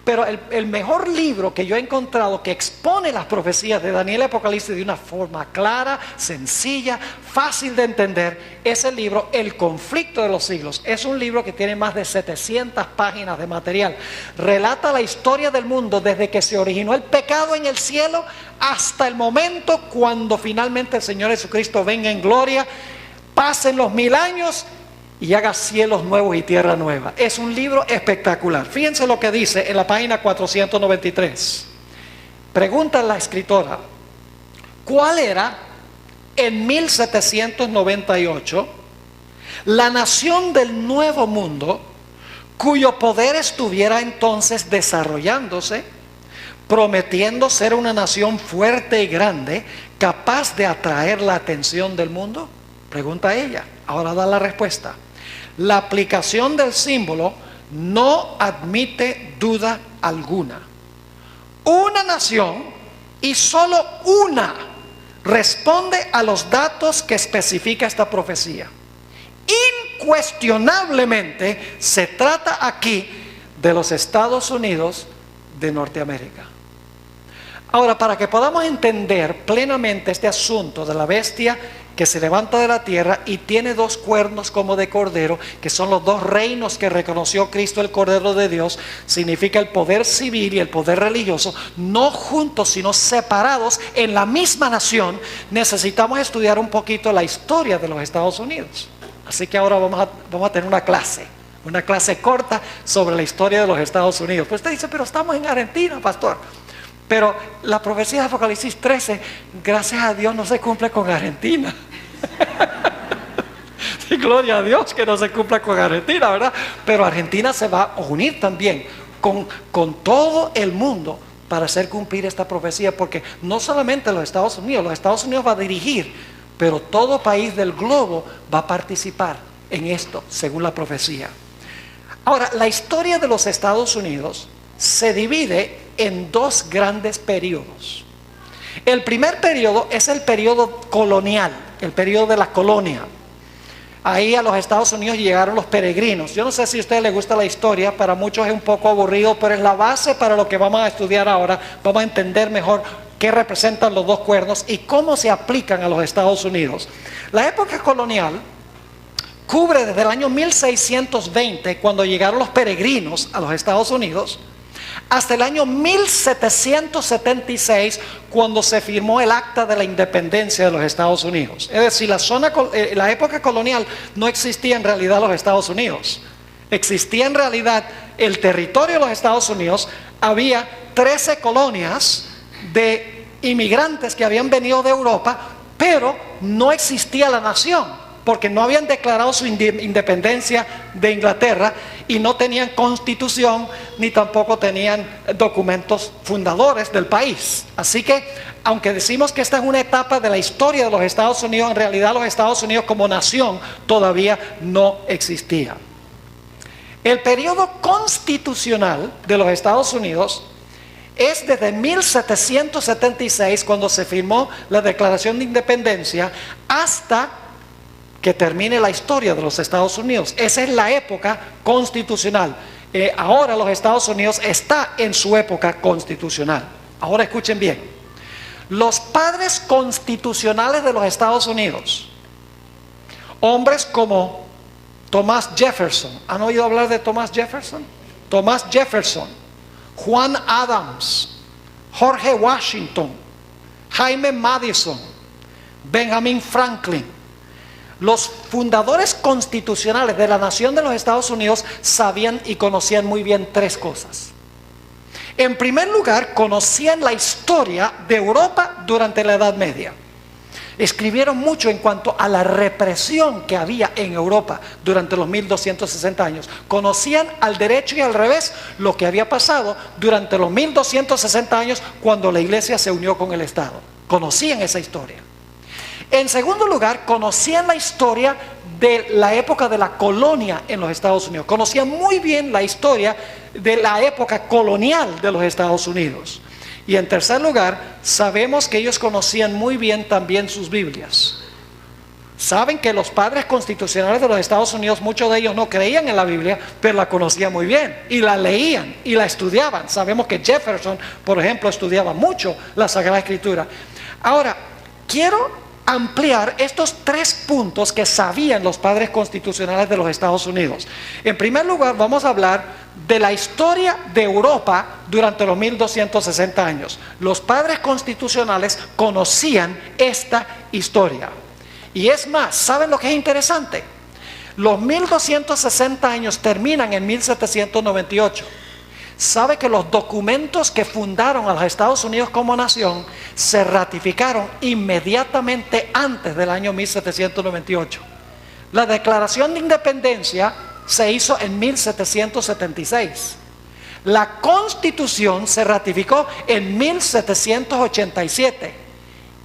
Pero el mejor libro que yo he encontrado que expone las profecías de Daniel y Apocalipsis de una forma clara, sencilla, fácil de entender, es el libro El Conflicto de los Siglos. Es un libro que tiene más de 700 páginas de material. Relata la historia del mundo desde que se originó el pecado en el cielo hasta el momento cuando finalmente el Señor Jesucristo venga en gloria, pasen los 1000 años y haga cielos nuevos y tierra nueva. Es un libro espectacular. Fíjense lo que dice en la página 493. Pregunta la escritora: ¿cuál era en 1798 la nación del Nuevo Mundo cuyo poder estuviera entonces desarrollándose, prometiendo ser una nación fuerte y grande, capaz de atraer la atención del mundo? Pregunta ella. Ahora da la respuesta. La aplicación del símbolo no admite duda alguna. Una nación, y solo una, responde a los datos que especifica esta profecía. Incuestionablemente se trata aquí de los Estados Unidos de Norteamérica. Ahora, para que podamos entender plenamente este asunto de la bestia que se levanta de la tierra y tiene 2 cuernos como de cordero, que son los 2 reinos que reconoció Cristo, el Cordero de Dios, significa el poder civil y el poder religioso, no juntos sino separados en la misma nación. Necesitamos estudiar un poquito la historia de los Estados Unidos. Así que ahora vamos a tener una clase corta sobre la historia de los Estados Unidos. Pues usted dice, pero estamos en Argentina, pastor. Pero la profecía de Apocalipsis 13, gracias a Dios, no se cumple con Argentina. Sí, gloria a Dios que no se cumpla con Argentina, ¿verdad? Pero Argentina se va a unir también con todo el mundo para hacer cumplir esta profecía, porque no solamente los Estados Unidos va a dirigir, pero todo país del globo va a participar en esto, según la profecía. Ahora, la historia de los Estados Unidos se divide en 2 grandes periodos. El primer periodo es el periodo colonial, el periodo de la colonia. Ahí a los Estados Unidos llegaron los peregrinos. Yo no sé si a ustedes les gusta la historia, para muchos es un poco aburrido, pero es la base para lo que vamos a estudiar ahora. Vamos a entender mejor qué representan los 2 cuernos y cómo se aplican a los Estados Unidos. La época colonial cubre desde el año 1620, cuando llegaron los peregrinos a los Estados Unidos, hasta el año 1776, cuando se firmó el Acta de la Independencia de los Estados Unidos. Es decir, la época colonial no existía en realidad los Estados Unidos. Existía en realidad el territorio de los Estados Unidos. Había 13 colonias de inmigrantes que habían venido de Europa, pero no existía la nación, porque no habían declarado su independencia de Inglaterra y no tenían constitución ni tampoco tenían documentos fundadores del país. Así que, aunque decimos que esta es una etapa de la historia de los Estados Unidos, en realidad los Estados Unidos como nación todavía no existía. El periodo constitucional de los Estados Unidos es desde 1776, cuando se firmó la Declaración de Independencia, hasta que termine la historia de los Estados Unidos. Esa es la época constitucional. Ahora los Estados Unidos está en su época constitucional. Ahora escuchen bien. Los padres constitucionales de los Estados Unidos, hombres como Thomas Jefferson. ¿Han oído hablar de Thomas Jefferson? Thomas Jefferson, Juan Adams, George Washington, Jaime Madison, Benjamin Franklin. Los fundadores constitucionales de la nación de los Estados Unidos sabían y conocían muy bien 3 cosas. En primer lugar, conocían la historia de Europa durante la Edad Media. Escribieron mucho en cuanto a la represión que había en Europa durante los 1260 años. Conocían al derecho y al revés lo que había pasado durante los 1260 años cuando la iglesia se unió con el Estado. Conocían esa historia. En segundo lugar, conocían la historia de la época de la colonia en los Estados Unidos. Conocían muy bien la historia de la época colonial de los Estados Unidos. Y en tercer lugar, sabemos que ellos conocían muy bien también sus Biblias. Saben que los padres constitucionales de los Estados Unidos, muchos de ellos no creían en la Biblia, pero la conocían muy bien y la leían y la estudiaban. Sabemos que Jefferson, por ejemplo, estudiaba mucho la Sagrada Escritura. Ahora, quiero ampliar estos 3 puntos que sabían los padres constitucionales de los Estados Unidos. En primer lugar, vamos a hablar de la historia de Europa durante los 1260 años. Los padres constitucionales conocían esta historia. Y es más, ¿saben lo que es interesante? Los 1260 años terminan en 1798. Sabe que los documentos que fundaron a los Estados Unidos como nación se ratificaron inmediatamente antes del año 1798. La Declaración de Independencia se hizo en 1776. La Constitución se ratificó en 1787.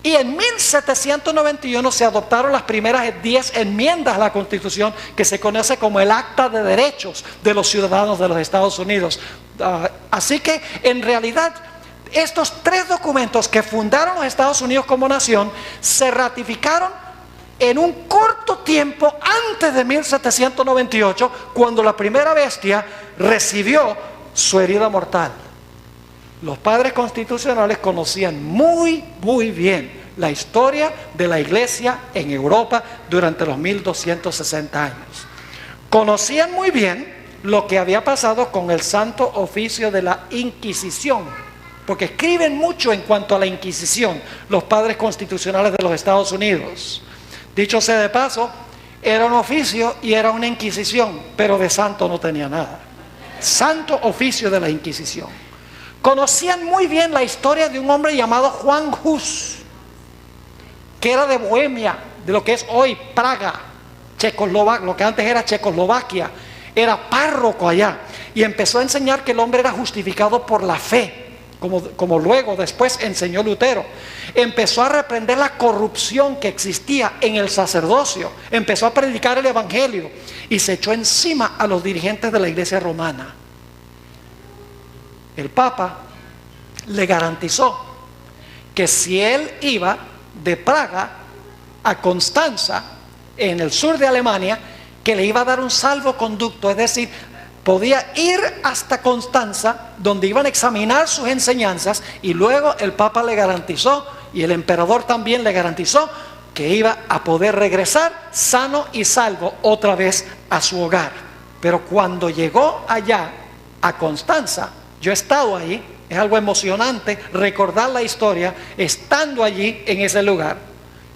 Y en 1791 se adoptaron las primeras 10 enmiendas a la Constitución, que se conoce como el Acta de Derechos de los Ciudadanos de los Estados Unidos. Así que en realidad estos 3 documentos que fundaron los Estados Unidos como nación se ratificaron en un corto tiempo antes de 1798, cuando la primera bestia recibió su herida mortal. Los padres constitucionales conocían muy bien la historia de la iglesia en Europa durante los 1260 años. Conocían muy bien lo que había pasado con el santo oficio de la Inquisición, porque escriben mucho en cuanto a la Inquisición los padres constitucionales de los Estados Unidos. Dicho sea de paso, era un oficio y era una Inquisición, pero de santo no tenía nada. Santo oficio de la Inquisición. Conocían muy bien la historia de un hombre llamado Juan Hus, que era de Bohemia, de lo que es hoy Praga, Checoslovaquia, lo que antes era Checoslovaquia. Era párroco allá y empezó a enseñar que el hombre era justificado por la fe, como luego después enseñó Lutero. Empezó a reprender la corrupción que existía en el sacerdocio, empezó a predicar el evangelio y se echó encima a los dirigentes de la iglesia romana. El Papa le garantizó que si él iba de Praga a Constanza, en el sur de Alemania, que le iba a dar un salvoconducto, es decir, podía ir hasta Constanza, donde iban a examinar sus enseñanzas, y luego el Papa le garantizó, y el emperador también le garantizó, que iba a poder regresar sano y salvo otra vez a su hogar. Pero cuando llegó allá a Constanza, yo he estado ahí, es algo emocionante recordar la historia estando allí en ese lugar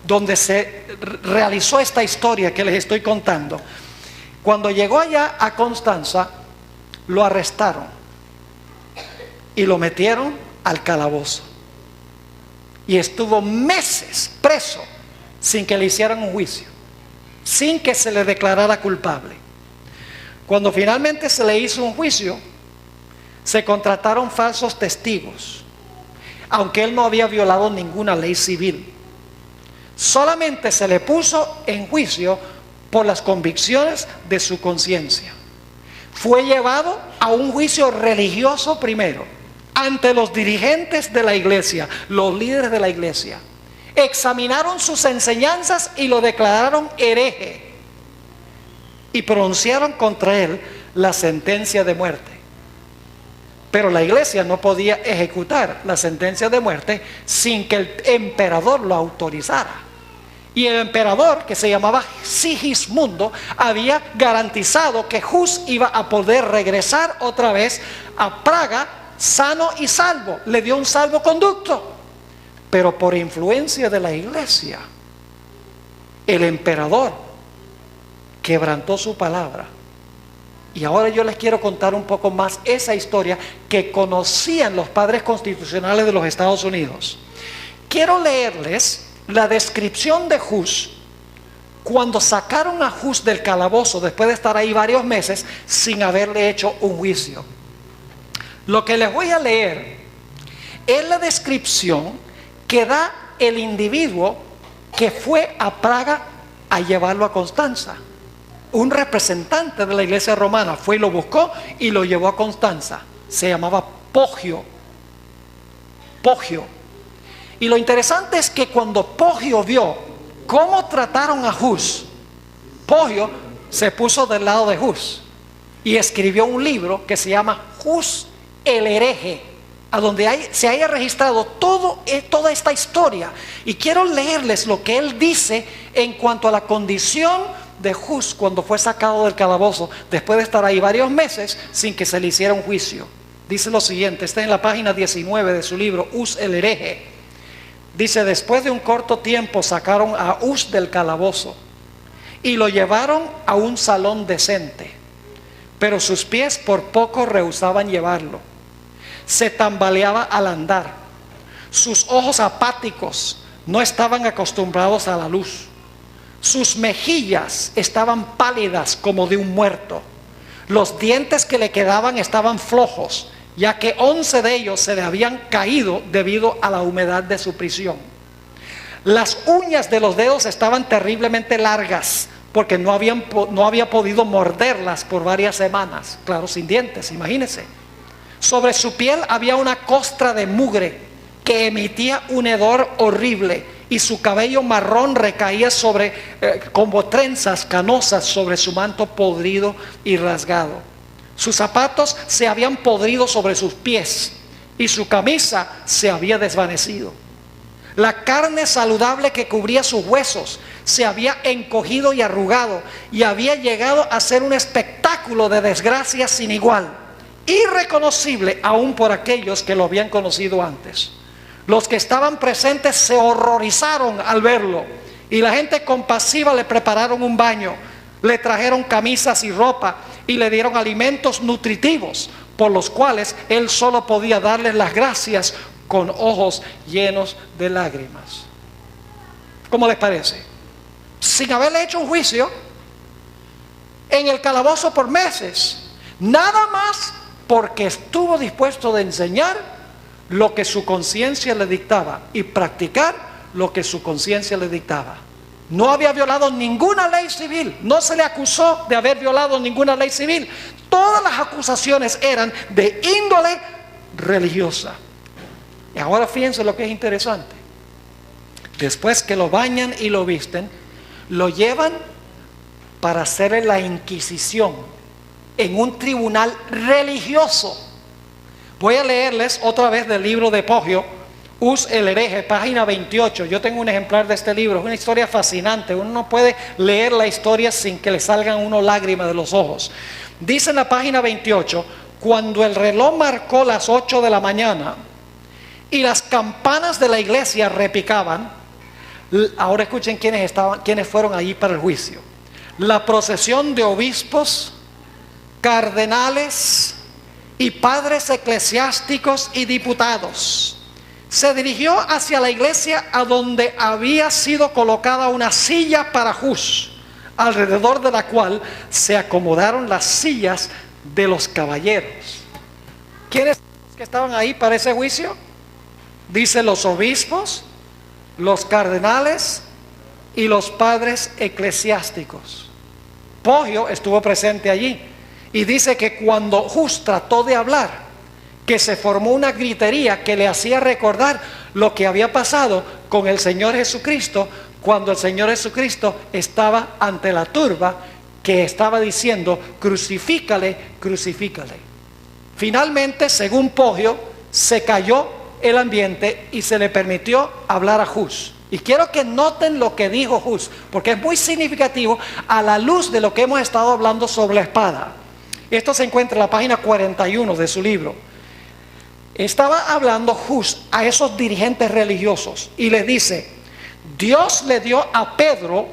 donde se realizó esta historia que les estoy contando. Cuando llegó allá a Constanza, lo arrestaron y lo metieron al calabozo y estuvo meses preso sin que le hicieran un juicio, sin que se le declarara culpable. Cuando finalmente se le hizo un juicio, se contrataron falsos testigos, aunque él no había violado ninguna ley civil. Solamente se le puso en juicio por las convicciones de su conciencia. Fue llevado a un juicio religioso primero, ante los dirigentes de la iglesia, los líderes de la iglesia. Examinaron sus enseñanzas y lo declararon hereje y pronunciaron contra él la sentencia de muerte. Pero la iglesia no podía ejecutar la sentencia de muerte sin que el emperador lo autorizara. Y el emperador, que se llamaba Sigismundo, había garantizado que Hus iba a poder regresar otra vez a Praga sano y salvo. Le dio un salvoconducto. Pero por influencia de la iglesia, el emperador quebrantó su palabra. Y ahora yo les quiero contar un poco más esa historia que conocían los padres constitucionales de los Estados Unidos. Quiero leerles la descripción de Hus cuando sacaron a Hus del calabozo después de estar ahí varios meses sin haberle hecho un juicio. Lo que les voy a leer es la descripción que da el individuo que fue a Praga a llevarlo a Constanza. Un representante de la iglesia romana fue y lo buscó y lo llevó a Constanza. Se llamaba Pogio. Pogio. Y lo interesante es que cuando Pogio vio cómo trataron a Hus, Pogio se puso del lado de Hus y escribió un libro que se llama Hus el hereje, a donde se haya registrado toda esta historia. Y quiero leerles lo que él dice en cuanto a la condición de Hus cuando fue sacado del calabozo, después de estar ahí varios meses sin que se le hiciera un juicio. Dice lo siguiente, está en la página 19 de su libro, Hus el hereje. Dice: después de un corto tiempo sacaron a Hus del calabozo y lo llevaron a un salón decente, pero sus pies por poco rehusaban llevarlo. Se tambaleaba al andar. Sus ojos apáticos no estaban acostumbrados a la luz. Sus mejillas estaban pálidas como de un muerto. Los dientes que le quedaban estaban flojos, ya que 11 de ellos se le habían caído debido a la humedad de su prisión. Las uñas de los dedos estaban terriblemente largas, porque no había podido morderlas por varias semanas. Claro, sin dientes, imagínense. Sobre su piel había una costra de mugre que emitía un hedor horrible, y su cabello marrón recaía como trenzas canosas sobre su manto podrido y rasgado. Sus zapatos se habían podrido sobre sus pies y su camisa se había desvanecido. La carne saludable que cubría sus huesos se había encogido y arrugado, y había llegado a ser un espectáculo de desgracia sin igual, irreconocible aún por aquellos que lo habían conocido antes. Los que estaban presentes se horrorizaron al verlo, y la gente compasiva le prepararon un baño, le trajeron camisas y ropa y le dieron alimentos nutritivos, por los cuales él solo podía darles las gracias con ojos llenos de lágrimas. ¿Cómo les parece? Sin haberle hecho un juicio, en el calabozo por meses, nada más porque estuvo dispuesto de enseñar lo que su conciencia le dictaba y practicar lo que su conciencia le dictaba. No había violado ninguna ley civil, no se le acusó de haber violado ninguna ley civil. Todas las acusaciones eran de índole religiosa. Y ahora fíjense lo que es interesante. Después que lo bañan y lo visten, lo llevan para hacerle la inquisición en un tribunal religioso. Voy a leerles otra vez del libro de Pogio, Hus el hereje, página 28. Yo tengo un ejemplar de este libro, es una historia fascinante. Uno no puede leer la historia sin que le salgan a uno lágrimas de los ojos. Dice en la página 28: cuando el reloj marcó las 8 de la mañana y las campanas de la iglesia repicaban, ahora escuchen quiénes fueron allí para el juicio. La procesión de obispos, cardenales y padres eclesiásticos y diputados se dirigió hacia la iglesia, a donde había sido colocada una silla para Hus, alrededor de la cual se acomodaron las sillas de los caballeros. ¿Quiénes son los que estaban ahí para ese juicio? Dice: los obispos, los cardenales y los padres eclesiásticos. Pogio estuvo presente allí, y dice que cuando Hus trató de hablar, que se formó una gritería que le hacía recordar lo que había pasado con el Señor Jesucristo, cuando el Señor Jesucristo estaba ante la turba que estaba diciendo: crucifícale, crucifícale. Finalmente, según Pogio, se cayó el ambiente y se le permitió hablar a Hus. Y quiero que noten lo que dijo Hus, porque es muy significativo a la luz de lo que hemos estado hablando sobre la espada. Esto se encuentra en la página 41 de su libro. Estaba hablando Hus a esos dirigentes religiosos y les dice: Dios le dio a Pedro,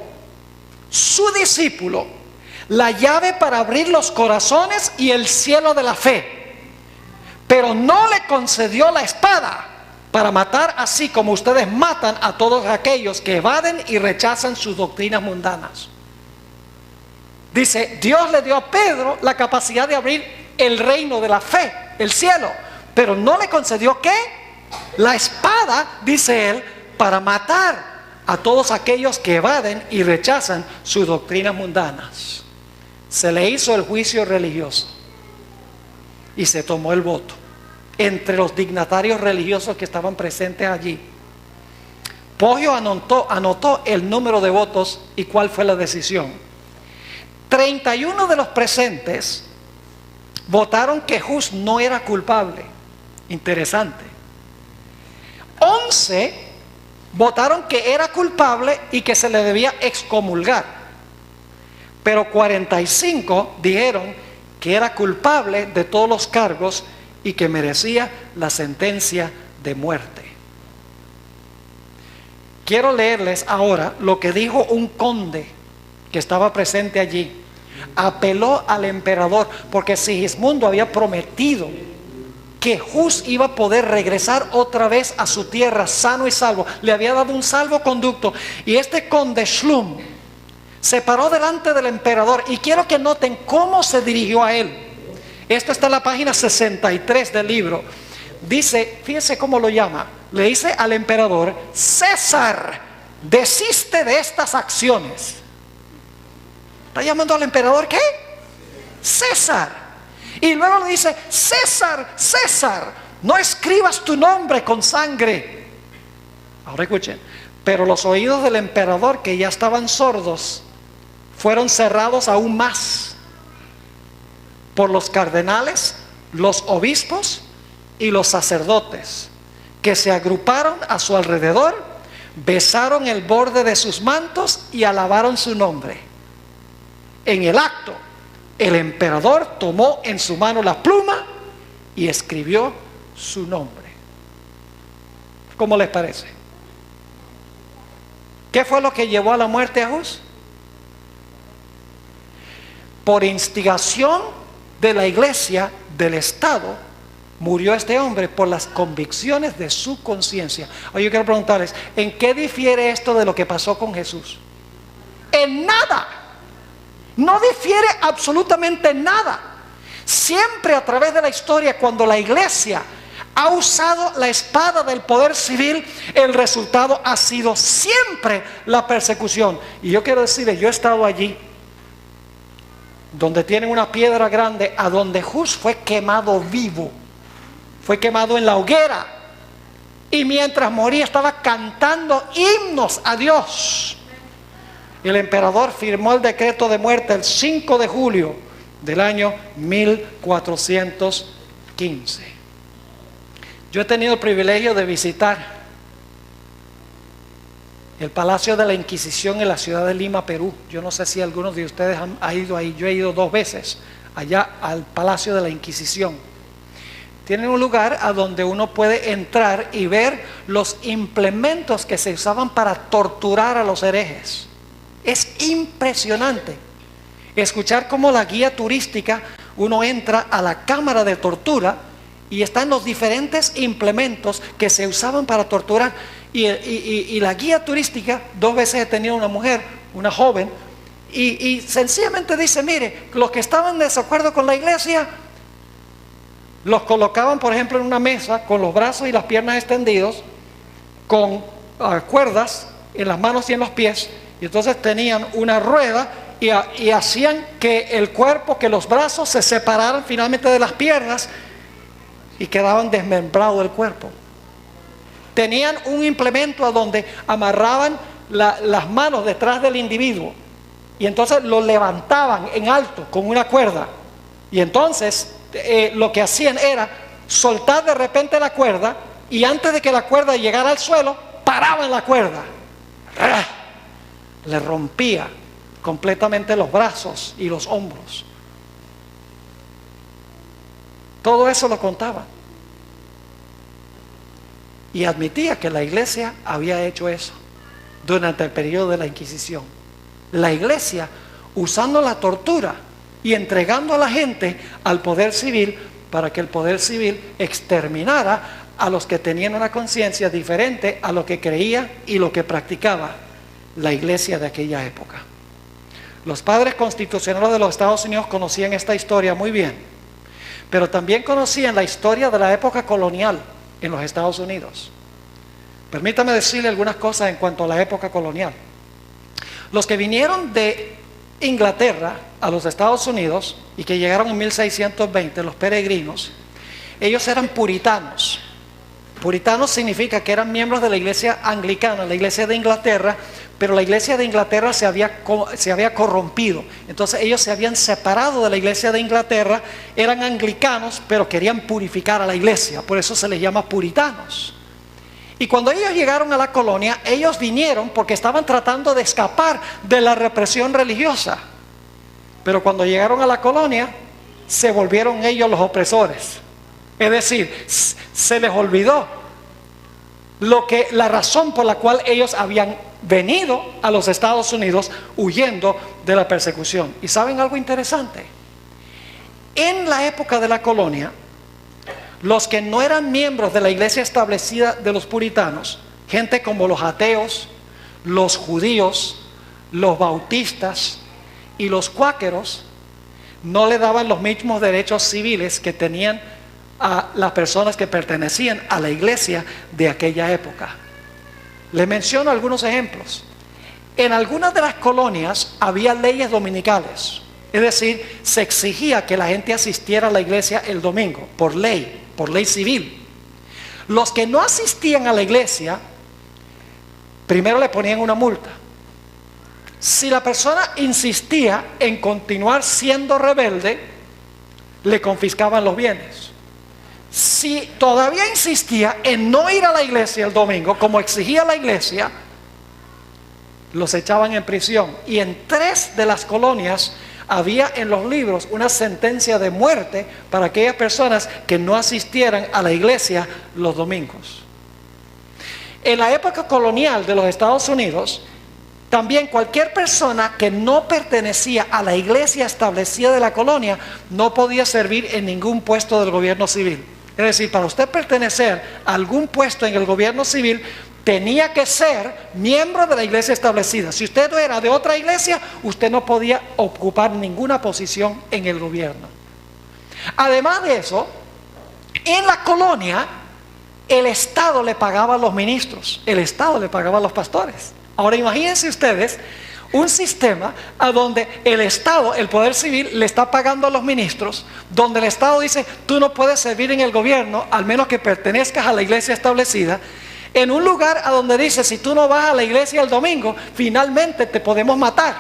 su discípulo, la llave para abrir los corazones y el cielo de la fe, pero no le concedió la espada para matar, así como ustedes matan a todos aquellos que evaden y rechazan sus doctrinas mundanas. Dice: Dios le dio a Pedro la capacidad de abrir el reino de la fe, el cielo, pero no le concedió ¿qué? La espada, dice él, para matar a todos aquellos que evaden y rechazan sus doctrinas mundanas. Se le hizo el juicio religioso y se tomó el voto entre los dignatarios religiosos que estaban presentes allí. Poggio anotó el número de votos y cuál fue la decisión. 31 de los presentes votaron que Hus no era culpable. Interesante. 11 votaron que era culpable y que se le debía excomulgar. Pero 45 dijeron que era culpable de todos los cargos y que merecía la sentencia de muerte. Quiero leerles ahora lo que dijo un conde que estaba presente allí. Apeló al emperador porque Sigismundo había prometido que Hus iba a poder regresar otra vez a su tierra sano y salvo. Le había dado un salvoconducto. Y este conde Schlum se paró delante del emperador, y quiero que noten cómo se dirigió a él. Esto está en la página 63 del libro. Dice, fíjense cómo lo llama. Le dice al emperador: César, desiste de estas acciones. ¿Está llamando al emperador qué? César. Y luego le dice: César, César, no escribas tu nombre con sangre. Ahora escuchen. Pero los oídos del emperador, que ya estaban sordos, fueron cerrados aún más por los cardenales, los obispos y los sacerdotes, que se agruparon a su alrededor, besaron el borde de sus mantos y alabaron su nombre. En el acto, el emperador tomó en su mano la pluma y escribió su nombre. ¿Cómo les parece? ¿Qué fue lo que llevó a la muerte a Hus? Por instigación de la iglesia, del Estado, murió este hombre por las convicciones de su conciencia. Oye, yo quiero preguntarles, ¿en qué difiere esto de lo que pasó con Jesús? En nada. No difiere absolutamente nada. Siempre a través de la historia, cuando la iglesia ha usado la espada del poder civil, el resultado ha sido siempre la persecución. Y yo quiero decirles, yo he estado allí, donde tienen una piedra grande, a donde Hus fue quemado vivo, fue quemado en la hoguera, y mientras moría estaba cantando himnos a Dios. El emperador firmó el decreto de muerte el 5 de julio del año 1415. Yo he tenido el privilegio de visitar el Palacio de la Inquisición en la ciudad de Lima, Perú. Yo no sé si algunos de ustedes han ido ahí. Yo he ido 2 veces allá al Palacio de la Inquisición. Tienen un lugar a donde uno puede entrar y ver los implementos que se usaban para torturar a los herejes. Es impresionante escuchar cómo la guía turística, uno entra a la cámara de tortura y están los diferentes implementos que se usaban para torturar. Y la guía turística, 2 veces he tenido una mujer, una joven, y sencillamente dice: mire, los que estaban en desacuerdo con la iglesia, los colocaban, por ejemplo, en una mesa con los brazos y las piernas extendidos, con cuerdas en las manos y en los pies, y entonces tenían una rueda y hacían que el cuerpo, que los brazos se separaran finalmente de las piernas y quedaban desmembrado el cuerpo. Tenían un implemento a donde amarraban las manos detrás del individuo y entonces lo levantaban en alto con una cuerda, y entonces lo que hacían era soltar de repente la cuerda, y antes de que la cuerda llegara al suelo, paraban la cuerda. Le rompía completamente los brazos y los hombros. Todo eso lo contaba. Y admitía que la iglesia había hecho eso durante el periodo de la Inquisición. La iglesia usando la tortura y entregando a la gente al poder civil, para que el poder civil exterminara a los que tenían una conciencia diferente a lo que creía y lo que practicaba la iglesia de aquella época. Los padres constitucionales de los Estados Unidos conocían esta historia muy bien, pero también conocían la historia de la época colonial en los Estados Unidos. Permítame decirle algunas cosas en cuanto a la época colonial. Los que vinieron de Inglaterra a los Estados Unidos y que llegaron en 1620, los peregrinos, ellos eran puritanos. Puritanos significa que eran miembros de la iglesia anglicana, la iglesia de Inglaterra, pero la iglesia de Inglaterra se había corrompido. Entonces ellos se habían separado de la iglesia de Inglaterra, eran anglicanos, pero querían purificar a la iglesia, por eso se les llama puritanos. Y cuando ellos llegaron a la colonia, ellos vinieron porque estaban tratando de escapar de la represión religiosa. Pero cuando llegaron a la colonia, se volvieron ellos los opresores. Es decir, se les olvidó la razón por la cual ellos habían venido a los Estados Unidos huyendo de la persecución. ¿Y saben algo interesante? En la época de la colonia, los que no eran miembros de la iglesia establecida de los puritanos, gente como los ateos, los judíos, los bautistas y los cuáqueros, no le daban los mismos derechos civiles que tenían a las personas que pertenecían a la iglesia de aquella época. Les menciono algunos ejemplos. En algunas de las colonias había leyes dominicales, es decir, se exigía que la gente asistiera a la iglesia el domingo, por ley civil. Los que no asistían a la iglesia, primero le ponían una multa. Si la persona insistía en continuar siendo rebelde, le confiscaban los bienes. Si todavía insistía en no ir a la iglesia el domingo, como exigía la iglesia, los echaban en prisión. Y en 3 de las colonias había en los libros una sentencia de muerte para aquellas personas que no asistieran a la iglesia los domingos. En la época colonial de los Estados Unidos, también cualquier persona que no pertenecía a la iglesia establecida de la colonia no podía servir en ningún puesto del gobierno civil. Es decir, para usted pertenecer a algún puesto en el gobierno civil, tenía que ser miembro de la iglesia establecida. Si usted no era de otra iglesia, usted no podía ocupar ninguna posición en el gobierno. Además de eso, en la colonia, el Estado le pagaba a los ministros, el Estado le pagaba a los pastores. Ahora imagínense ustedes un sistema a donde el Estado, el poder civil, le está pagando a los ministros, donde el Estado dice, tú no puedes servir en el gobierno, al menos que pertenezcas a la iglesia establecida, en un lugar a donde dice, si tú no vas a la iglesia el domingo, finalmente te podemos matar.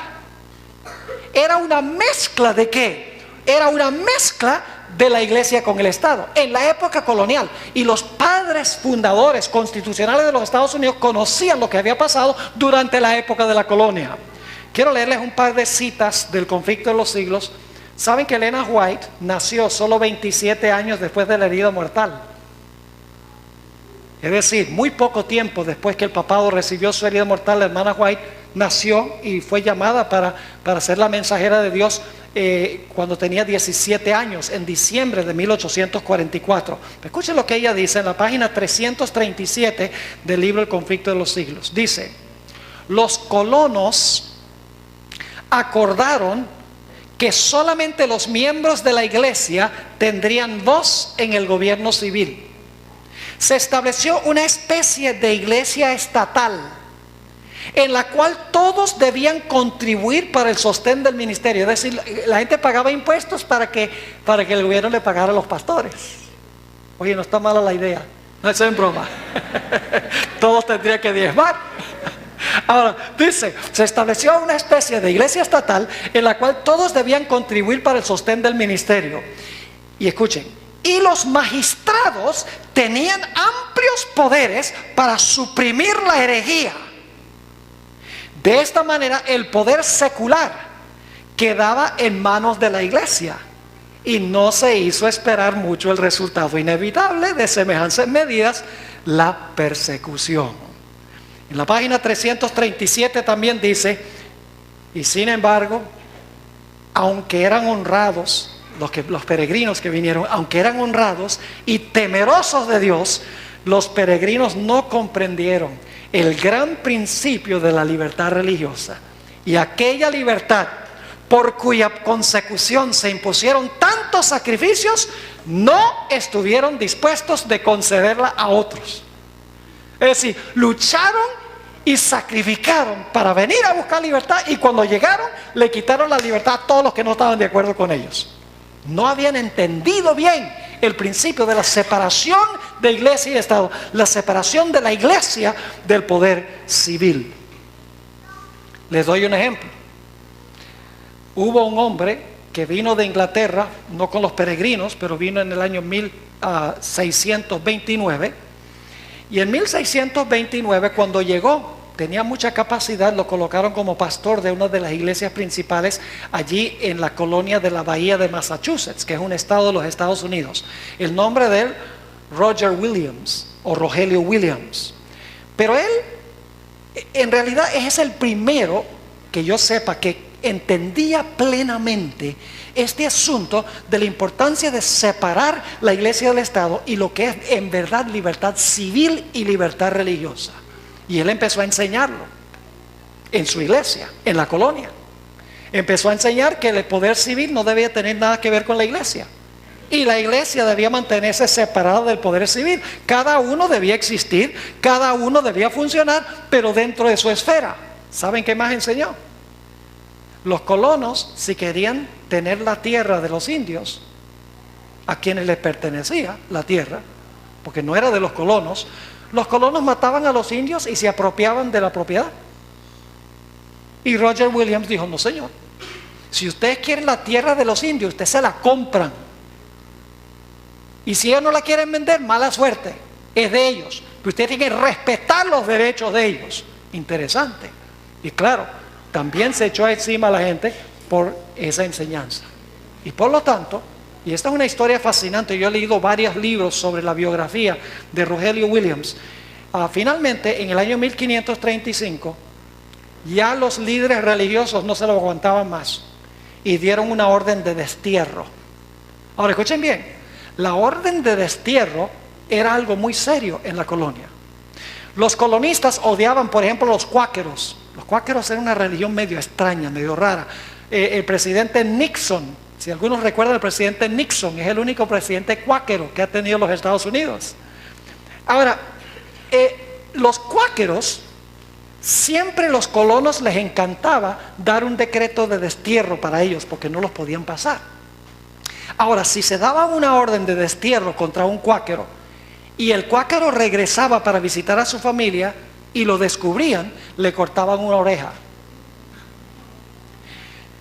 Era una mezcla de ¿qué? Era una mezcla de la iglesia con el Estado en la época colonial, y los padres fundadores constitucionales de los Estados Unidos conocían lo que había pasado durante la época de la colonia. Quiero leerles un par de citas del Conflicto de los Siglos. Saben que Elena White nació solo 27 años después de la herida mortal, es decir, muy poco tiempo después que el papado recibió su herida mortal. La hermana White nació y fue llamada para ser la mensajera de Dios cuando tenía 17 años, en diciembre de 1844. Escuchen lo que ella dice en la página 337 del libro El Conflicto de los Siglos. Dice, los colonos acordaron que solamente los miembros de la iglesia tendrían voz en el gobierno civil. Se estableció una especie de iglesia estatal en la cual todos debían contribuir para el sostén del ministerio. Es decir, la gente pagaba impuestos para que el gobierno le pagara a los pastores. Oye, no está mala la idea, no es en broma. Todos tendrían que diezmar. Ahora, dice, se estableció una especie de iglesia estatal en la cual todos debían contribuir para el sostén del ministerio. Y escuchen, y los magistrados tenían amplios poderes para suprimir la herejía. De esta manera, el poder secular quedaba en manos de la iglesia, y no se hizo esperar mucho el resultado inevitable de semejantes medidas, la persecución. En la página 337 también dice, y sin embargo, aunque eran honrados, los peregrinos que vinieron, aunque eran honrados y temerosos de Dios, los peregrinos no comprendieron el gran principio de la libertad religiosa, y aquella libertad por cuya consecución se impusieron tantos sacrificios, no estuvieron dispuestos de concederla a otros. Es decir, lucharon y sacrificaron para venir a buscar libertad, y cuando llegaron le quitaron la libertad a todos los que no estaban de acuerdo con ellos. No habían entendido bien el principio de la separación de iglesia y Estado, la separación de la iglesia del poder civil. Les doy un ejemplo. Hubo un hombre que vino de Inglaterra, no con los peregrinos, pero vino en el año 1629. Y en 1629, cuando llegó, tenía mucha capacidad, lo colocaron como pastor de una de las iglesias principales allí en la colonia de la Bahía de Massachusetts, que es un estado de los Estados Unidos. El nombre de él, Roger Williams, o Rogelio Williams. Pero él, en realidad, es el primero que yo sepa que entendía plenamente este asunto de la importancia de separar la iglesia del Estado y lo que es en verdad libertad civil y libertad religiosa. Y él empezó a enseñarlo en su iglesia, en la colonia. Empezó a enseñar que el poder civil no debía tener nada que ver con la iglesia, y la iglesia debía mantenerse separada del poder civil. Cada uno debía existir, cada uno debía funcionar, pero dentro de su esfera. ¿Saben qué más enseñó? Los colonos, si querían tener la tierra de los indios, a quienes les pertenecía la tierra, porque no era de los colonos mataban a los indios y se apropiaban de la propiedad. Y Roger Williams dijo: no, señor, si ustedes quieren la tierra de los indios, ustedes se la compran, y si ellos no la quieren vender, mala suerte, es de ellos, pero ustedes tienen que respetar los derechos de ellos. Interesante. Y claro, también se echó encima a la gente por esa enseñanza. Y por lo tanto, y esta es una historia fascinante, yo he leído varios libros sobre la biografía de Rogelio Williams. Finalmente, en el año 1535, ya los líderes religiosos no se lo aguantaban más y dieron una orden de destierro. Ahora escuchen bien, la orden de destierro era algo muy serio en la colonia. Los colonistas odiaban, por ejemplo, los cuáqueros. Los cuáqueros eran una religión medio extraña, medio rara. El presidente Nixon, si algunos recuerdan, el presidente Nixon es el único presidente cuáquero que ha tenido los Estados Unidos. Ahora, los cuáqueros, siempre los colonos les encantaba dar un decreto de destierro para ellos, porque no los podían pasar. Ahora, si se daba una orden de destierro contra un cuáquero, y el cuáquero regresaba para visitar a su familia y lo descubrían, le cortaban una oreja.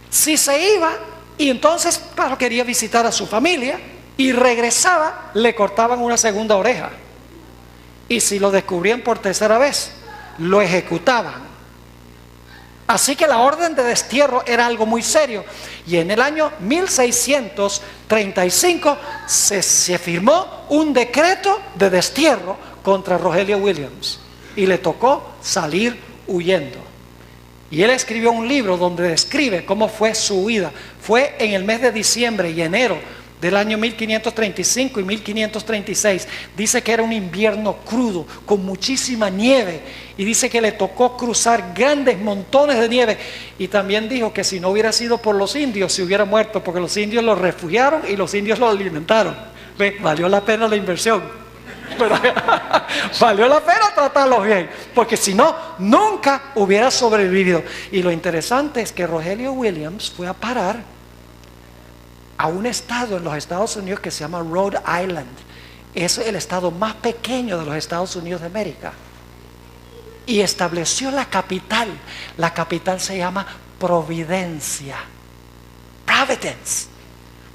Si se iba y entonces quería visitar a su familia y regresaba, le cortaban una segunda oreja. Y si lo descubrían por tercera vez, lo ejecutaban. Así que la orden de destierro era algo muy serio. Y en el año 1635 se firmó un decreto de destierro contra Rogelio Williams, y le tocó salir huyendo. Y él escribió un libro donde describe cómo fue su huida. Fue en el mes de diciembre y enero del año 1535 y 1536. Dice que era un invierno crudo, con muchísima nieve, y dice que le tocó cruzar grandes montones de nieve. Y también dijo que si no hubiera sido por los indios, se hubiera muerto, porque los indios lo refugiaron y los indios lo alimentaron. Valió la pena la inversión. Valió la pena tratarlos bien, porque si no, nunca hubiera sobrevivido. Y lo interesante es que Rogelio Williams fue a parar a un estado en los Estados Unidos que se llama Rhode Island. Es el estado más pequeño de los Estados Unidos de América, y estableció la capital. La capital se llama Providencia, Providence,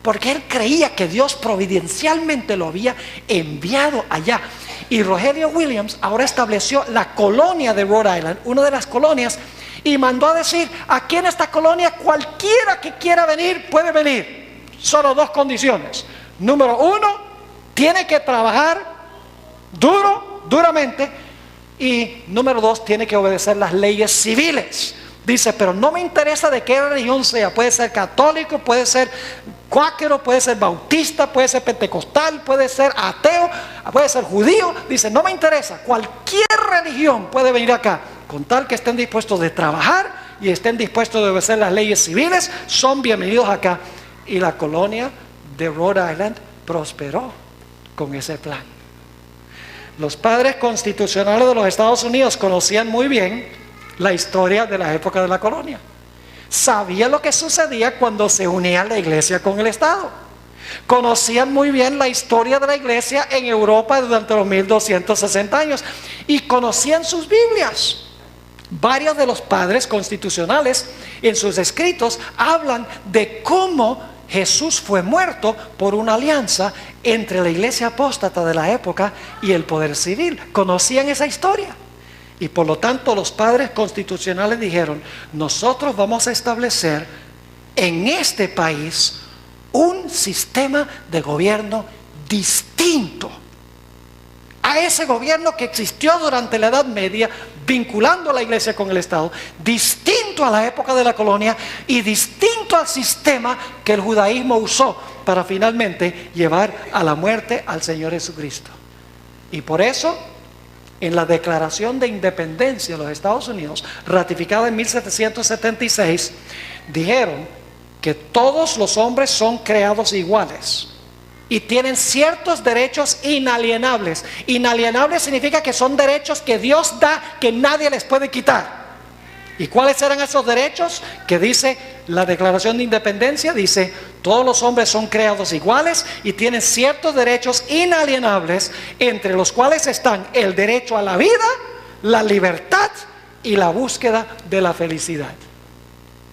porque él creía que Dios providencialmente lo había enviado allá. Y Rogelio Williams ahora estableció la colonia de Rhode Island, una de las colonias, y mandó a decir: aquí en esta colonia cualquiera que quiera venir puede venir. Solo dos condiciones. Número uno, tiene que trabajar duramente, y número dos, tiene que obedecer las leyes civiles. Dice: pero no me interesa de qué religión sea, puede ser católico, puede ser cuáquero, puede ser bautista, puede ser pentecostal, puede ser ateo, puede ser judío. Dice: no me interesa, cualquier religión puede venir acá, con tal que estén dispuestos de trabajar y estén dispuestos de obedecer las leyes civiles, son bienvenidos acá. Y la colonia de Rhode Island prosperó con ese plan. Los padres constitucionales de los Estados Unidos conocían muy bien la historia de la época de la colonia. Sabían lo que sucedía cuando se unía la iglesia con el Estado. Conocían muy bien la historia de la iglesia en Europa durante los 1260 años y conocían sus Biblias. Varios de los padres constitucionales en sus escritos hablan de cómo Jesús fue muerto por una alianza entre la iglesia apóstata de la época y el poder civil. Conocían esa historia. Y por lo tanto los padres constitucionales dijeron, nosotros vamos a establecer en este país un sistema de gobierno distinto a ese gobierno que existió durante la Edad Media, vinculando a la iglesia con el Estado, distinto a la época de la colonia y distinto al sistema que el judaísmo usó para finalmente llevar a la muerte al Señor Jesucristo. Y por eso, en la Declaración de Independencia de los Estados Unidos, ratificada en 1776, dijeron que todos los hombres son creados iguales y tienen ciertos derechos inalienables. Inalienables significa que son derechos que Dios da, que nadie les puede quitar. ¿Y cuáles eran esos derechos? Que dice la Declaración de Independencia, dice, todos los hombres son creados iguales y tienen ciertos derechos inalienables, entre los cuales están el derecho a la vida, la libertad y la búsqueda de la felicidad.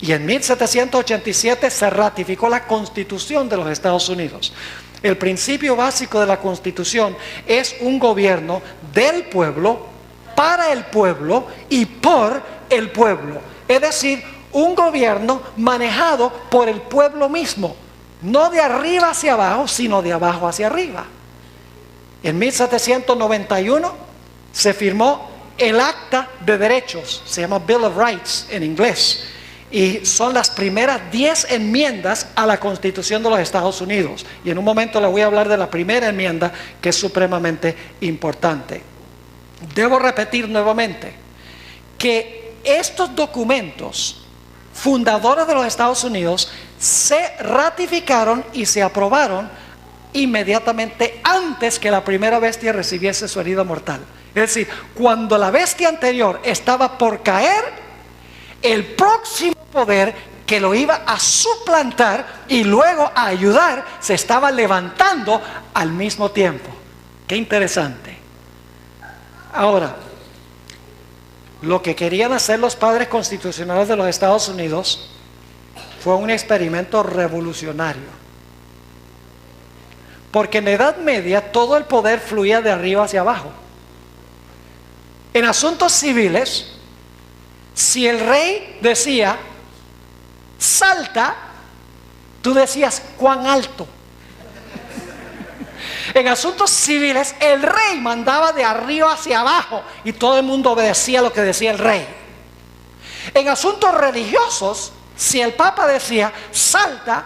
Y en 1787 se ratificó la Constitución de los Estados Unidos. El principio básico de la Constitución es un gobierno del pueblo, para el pueblo y por el pueblo. Es decir, un gobierno manejado por el pueblo mismo, no de arriba hacia abajo, sino de abajo hacia arriba. En 1791 se firmó el Acta de Derechos, se llama Bill of Rights en inglés. Y son las primeras 10 enmiendas a la Constitución de los Estados Unidos. Y en un momento les voy a hablar de la primera enmienda, que es supremamente importante. Debo repetir nuevamente que estos documentos fundadores de los Estados Unidos se ratificaron y se aprobaron inmediatamente antes que la primera bestia recibiese su herida mortal. Es decir, cuando la bestia anterior estaba por caer, el próximo poder que lo iba a suplantar y luego a ayudar se estaba levantando al mismo tiempo. Qué interesante. Ahora, lo que querían hacer los padres constitucionales de los Estados Unidos fue un experimento revolucionario. Porque en la Edad Media todo el poder fluía de arriba hacia abajo. En asuntos civiles, si el rey decía, salta, tú decías, ¿cuán alto? En asuntos civiles, el rey mandaba de arriba hacia abajo y todo el mundo obedecía lo que decía el rey. En asuntos religiosos, si el papa decía, salta,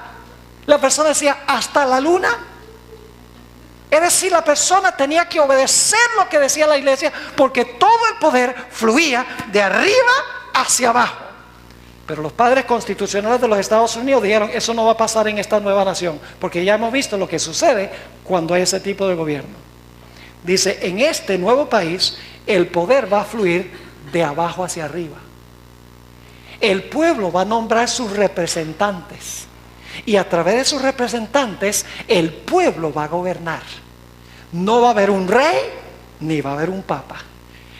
la persona decía, ¿hasta la luna? Es decir, la persona tenía que obedecer lo que decía la iglesia, porque todo el poder fluía de arriba hacia abajo. Pero los padres constitucionales de los Estados Unidos dijeron, eso no va a pasar en esta nueva nación, porque ya hemos visto lo que sucede cuando hay ese tipo de gobierno. Dice, en este nuevo país el poder va a fluir de abajo hacia arriba. El pueblo va a nombrar sus representantes y a través de sus representantes el pueblo va a gobernar. No va a haber un rey ni va a haber un papa.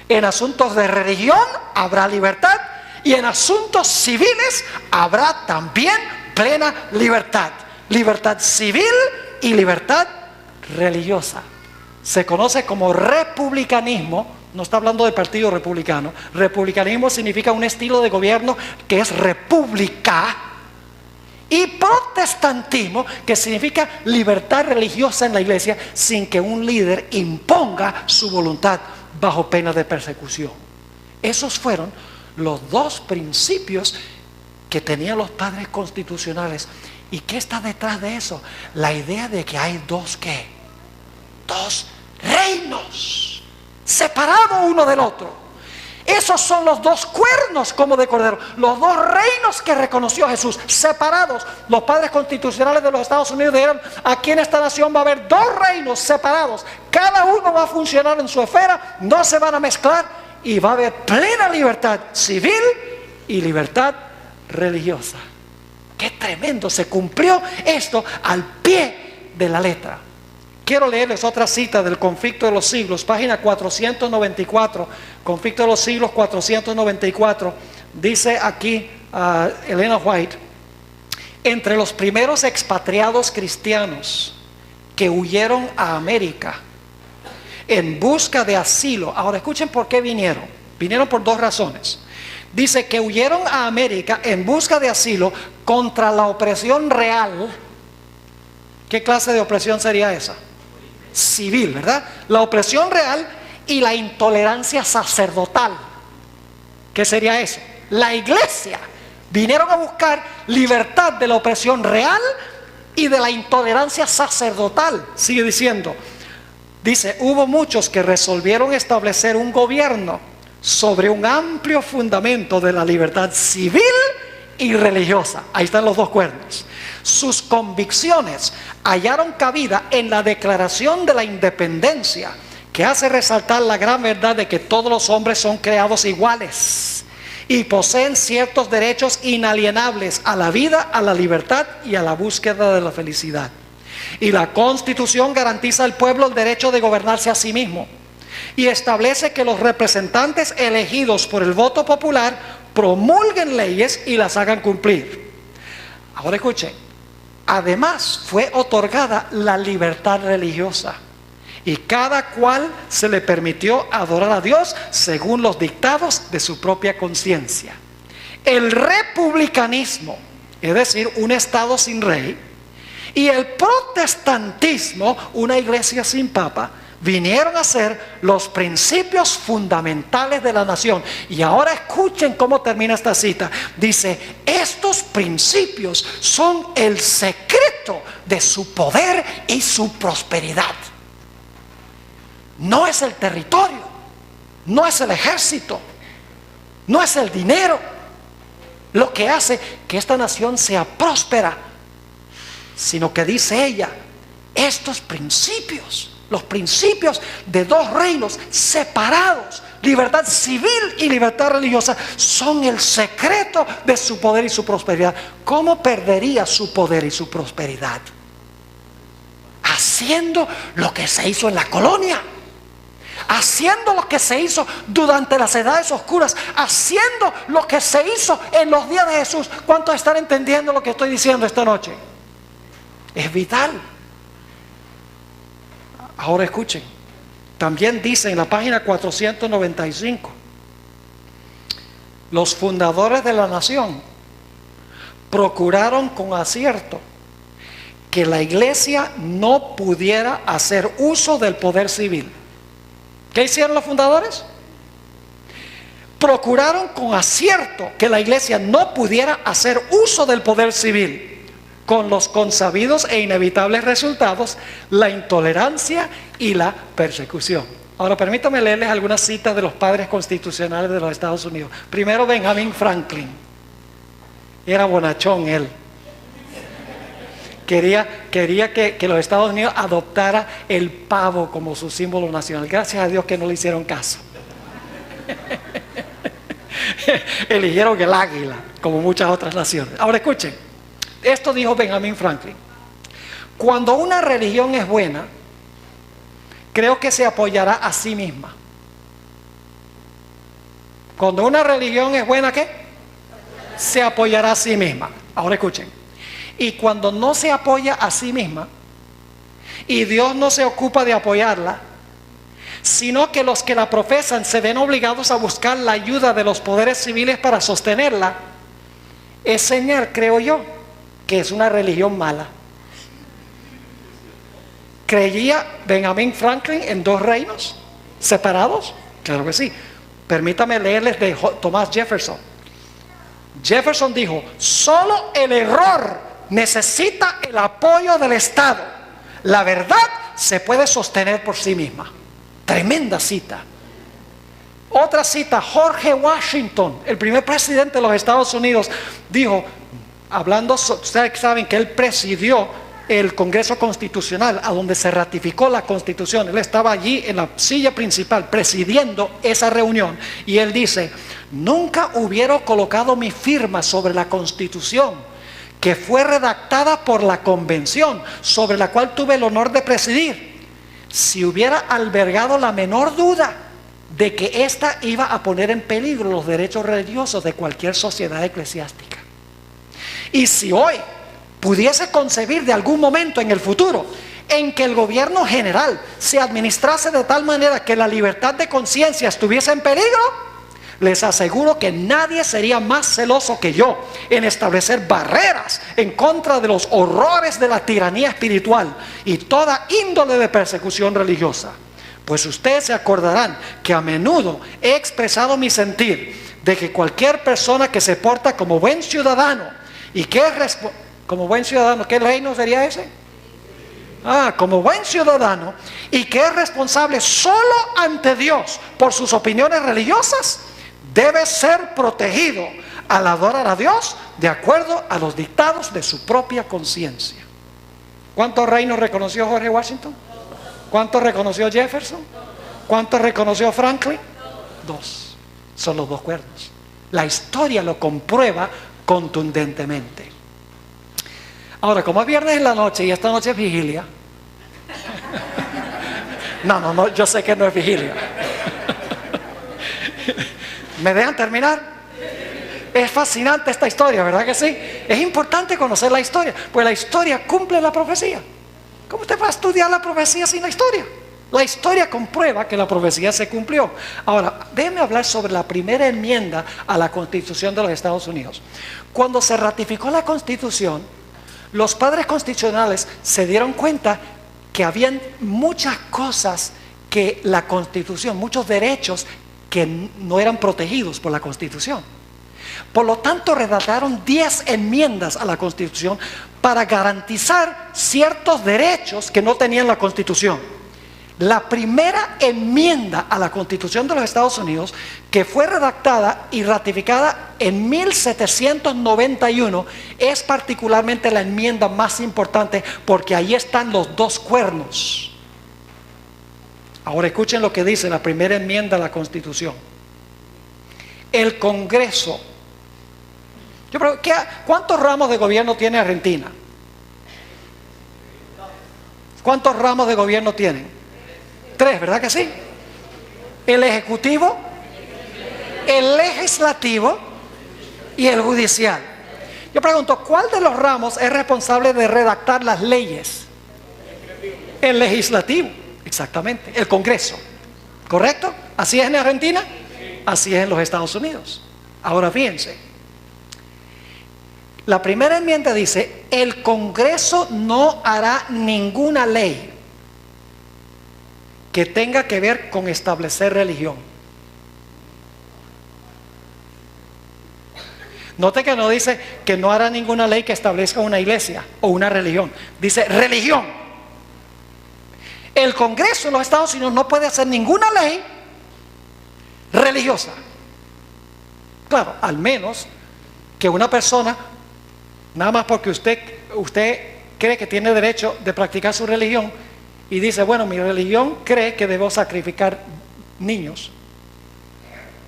En asuntos de religión habrá libertad y en asuntos civiles habrá también plena libertad. Libertad civil y libertad religiosa. Se conoce como republicanismo. No está hablando del partido republicano. Republicanismo significa un estilo de gobierno que es república. Y protestantismo, que significa libertad religiosa en la iglesia sin que un líder imponga su voluntad bajo pena de persecución. Esos fueron los dos principios que tenían los padres constitucionales. ¿Y qué está detrás de eso? La idea de que hay dos ¿qué? Dos reinos separados uno del otro. Esos son los dos cuernos como de cordero, los dos reinos que reconoció Jesús, separados. Los padres constitucionales de los Estados Unidos dijeron: aquí en esta nación va a haber dos reinos separados, cada uno va a funcionar en su esfera, no se van a mezclar, y va a haber plena libertad civil y libertad religiosa. ¡Qué tremendo! Se cumplió esto al pie de la letra. Quiero leerles otra cita del Conflicto de los Siglos, página 494, Conflicto de los Siglos 494. Dice aquí Elena White: entre los primeros expatriados cristianos que huyeron a América en busca de asilo. Ahora escuchen por qué vinieron. Vinieron por dos razones. Dice que huyeron a América en busca de asilo contra la opresión real. ¿Qué clase de opresión sería esa? Civil, ¿verdad? La opresión real y la intolerancia sacerdotal. ¿Qué sería eso? La iglesia. Vinieron a buscar libertad de la opresión real y de la intolerancia sacerdotal. Sigue diciendo. Dice: hubo muchos que resolvieron establecer un gobierno sobre un amplio fundamento de la libertad civil y religiosa. Ahí están los dos cuernos. Sus convicciones hallaron cabida en la Declaración de la Independencia, que hace resaltar la gran verdad de que todos los hombres son creados iguales y poseen ciertos derechos inalienables a la vida, a la libertad y a la búsqueda de la felicidad. Y la Constitución garantiza al pueblo el derecho de gobernarse a sí mismo y establece que los representantes elegidos por el voto popular promulguen leyes y las hagan cumplir. Ahora escuchen, además fue otorgada la libertad religiosa y cada cual se le permitió adorar a Dios según los dictados de su propia conciencia. El republicanismo, es decir, un estado sin rey, y el protestantismo, una iglesia sin papa, vinieron a ser los principios fundamentales de la nación. Y ahora escuchen cómo termina esta cita. Dice: estos principios son el secreto de su poder y su prosperidad. No es el territorio, no es el ejército, no es el dinero lo que hace que esta nación sea próspera, sino que dice ella: estos principios, los principios de dos reinos separados, libertad civil y libertad religiosa, son el secreto de su poder y su prosperidad. ¿Cómo perdería su poder y su prosperidad? Haciendo lo que se hizo en la colonia, haciendo lo que se hizo durante las edades oscuras, haciendo lo que se hizo en los días de Jesús. ¿Cuántos están entendiendo lo que estoy diciendo esta noche? Es vital. Ahora escuchen, también dice en la página 495, los fundadores de la nación procuraron con acierto que la iglesia no pudiera hacer uso del poder civil. ¿Qué hicieron los fundadores? Procuraron con acierto que la iglesia no pudiera hacer uso del poder civil, con los consabidos e inevitables resultados: la intolerancia y la persecución. Ahora permítanme leerles algunas citas de los padres constitucionales de los Estados Unidos. Primero, Benjamin Franklin. Era bonachón él. Quería que los Estados Unidos adoptara el pavo como su símbolo nacional. Gracias a Dios que no le hicieron caso. Eligieron el águila, como muchas otras naciones. Ahora escuchen, esto dijo Benjamin Franklin: cuando una religión es buena, creo que se apoyará a sí misma. Cuando una religión es buena, ¿qué? Se apoyará a sí misma. Ahora escuchen, y cuando no se apoya a sí misma y Dios no se ocupa de apoyarla, sino que los que la profesan se ven obligados a buscar la ayuda de los poderes civiles para sostenerla, es señal, creo yo, que es una religión mala. ¿Creía Benjamin Franklin en dos reinos separados? Claro que sí. Permítame leerles de Thomas Jefferson. Jefferson dijo: solo el error necesita el apoyo del Estado. La verdad se puede sostener por sí misma. Tremenda cita. Otra cita, George Washington, el primer presidente de los Estados Unidos, dijo, hablando, ustedes saben que él presidió el Congreso Constitucional, a donde se ratificó la Constitución. Él estaba allí en la silla principal presidiendo esa reunión, y él dice: nunca hubiera colocado mi firma sobre la Constitución que fue redactada por la Convención, sobre la cual tuve el honor de presidir, si hubiera albergado la menor duda de que ésta iba a poner en peligro los derechos religiosos de cualquier sociedad eclesiástica. Y si hoy pudiese concebir de algún momento en el futuro en que el gobierno general se administrase de tal manera que la libertad de conciencia estuviese en peligro, les aseguro que nadie sería más celoso que yo en establecer barreras en contra de los horrores de la tiranía espiritual y toda índole de persecución religiosa. Pues ustedes se acordarán que a menudo he expresado mi sentir de que cualquier persona que se porta como buen ciudadano y que es como buen ciudadano, ¿qué reino sería ese? Como buen ciudadano y que es responsable solo ante Dios por sus opiniones religiosas, debe ser protegido al adorar a Dios de acuerdo a los dictados de su propia conciencia. ¿Cuántos reinos reconoció George Washington? ¿Cuántos reconoció Jefferson? ¿Cuántos reconoció Franklin? 2. Son los 2 cuernos. La historia lo comprueba contundentemente. Ahora, como es viernes en la noche y esta noche es vigilia. No, yo sé que no es vigilia. ¿Me dejan terminar? Es fascinante esta historia, ¿verdad que sí? Es importante conocer la historia, pues la historia cumple la profecía. ¿Cómo usted va a estudiar la profecía sin la historia? La historia comprueba que la profecía se cumplió. Ahora, déjenme hablar sobre la primera enmienda a la Constitución de los Estados Unidos. Cuando se ratificó la Constitución, los padres constitucionales se dieron cuenta que habían muchas cosas que la Constitución, muchos derechos que no eran protegidos por la Constitución. Por lo tanto, redactaron 10 enmiendas a la Constitución para garantizar ciertos derechos que no tenía la Constitución. La primera enmienda a la Constitución de los Estados Unidos, que fue redactada y ratificada en 1791, es particularmente la enmienda más importante porque ahí están los 2 cuernos. Ahora escuchen lo que dice la primera enmienda a la Constitución. El Congreso. Yo pregunto, ¿cuántos ramos de gobierno tiene Argentina? ¿Cuántos ramos de gobierno tienen? 3, ¿verdad que sí? El Ejecutivo, el Legislativo y el Judicial. Yo pregunto, ¿cuál de los ramos es responsable de redactar las leyes? El Legislativo, exactamente, el Congreso. ¿Correcto? ¿Así es en Argentina? Así es en los Estados Unidos. Ahora fíjense, la primera enmienda dice: el Congreso no hará ninguna ley que tenga que ver con establecer religión. Note que no dice que no hará ninguna ley que establezca una iglesia o una religión. Dice religión. El Congreso de los Estados Unidos no puede hacer ninguna ley religiosa. Claro, al menos que una persona, nada más porque usted cree que tiene derecho de practicar su religión y dice, bueno, mi religión cree que debo sacrificar niños.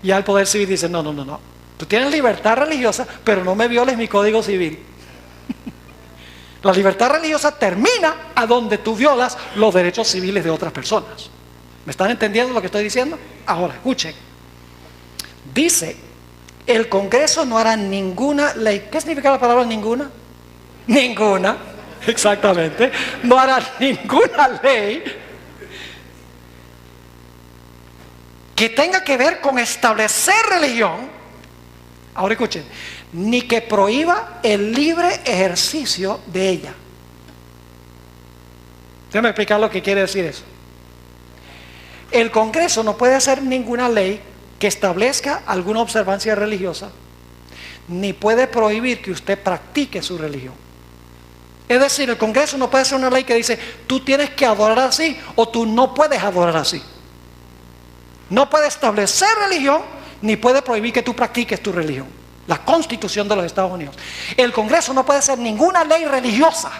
Y al Poder Civil dice, no. Tú tienes libertad religiosa, pero no me violes mi código civil. La libertad religiosa termina a donde tú violas los derechos civiles de otras personas. ¿Me están entendiendo lo que estoy diciendo? Ahora, escuchen. Dice, el Congreso no hará ninguna ley. ¿Qué significa la palabra ninguna? Ninguna, exactamente. No hará ninguna ley que tenga que ver con establecer religión. Ahora escuchen, ni que prohíba el libre ejercicio de ella. Déjame explicar lo que quiere decir eso. El Congreso no puede hacer ninguna ley que establezca alguna observancia religiosa, ni puede prohibir que usted practique su religión. Es decir, el Congreso no puede hacer una ley que dice, tú tienes que adorar así o tú no puedes adorar así. No puede establecer religión, ni puede prohibir que tú practiques tu religión. La Constitución de los Estados Unidos. El Congreso no puede hacer ninguna ley religiosa,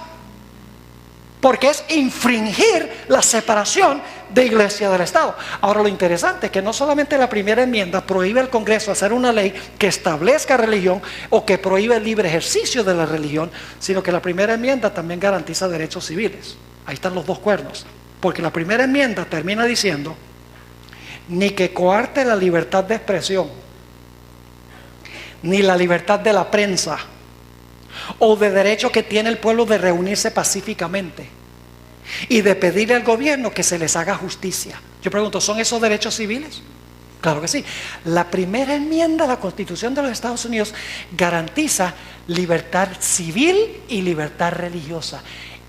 porque es infringir la separación de iglesia del Estado. Ahora, lo interesante es que no solamente la primera enmienda prohíbe al Congreso hacer una ley que establezca religión o que prohíbe el libre ejercicio de la religión, sino que la primera enmienda también garantiza derechos civiles. Ahí están los dos cuernos, porque la primera enmienda termina diciendo: ni que coarte la libertad de expresión, ni la libertad de la prensa, o de derecho que tiene el pueblo de reunirse pacíficamente y de pedirle al gobierno que se les haga justicia. Yo pregunto, ¿son esos derechos civiles? Claro que sí. La primera enmienda a la Constitución de los Estados Unidos garantiza libertad civil y libertad religiosa.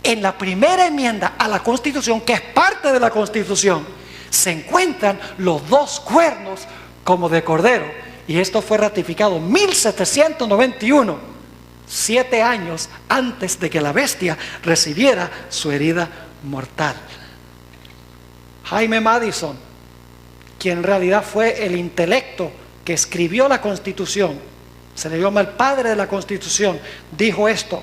En la primera enmienda a la Constitución, que es parte de la Constitución, se encuentran los dos cuernos como de cordero, y esto fue ratificado en 1791, 7 años antes de que la bestia recibiera su herida mortal. Jaime Madison, quien en realidad fue el intelecto que escribió la Constitución, se le llama el padre de la Constitución, dijo esto: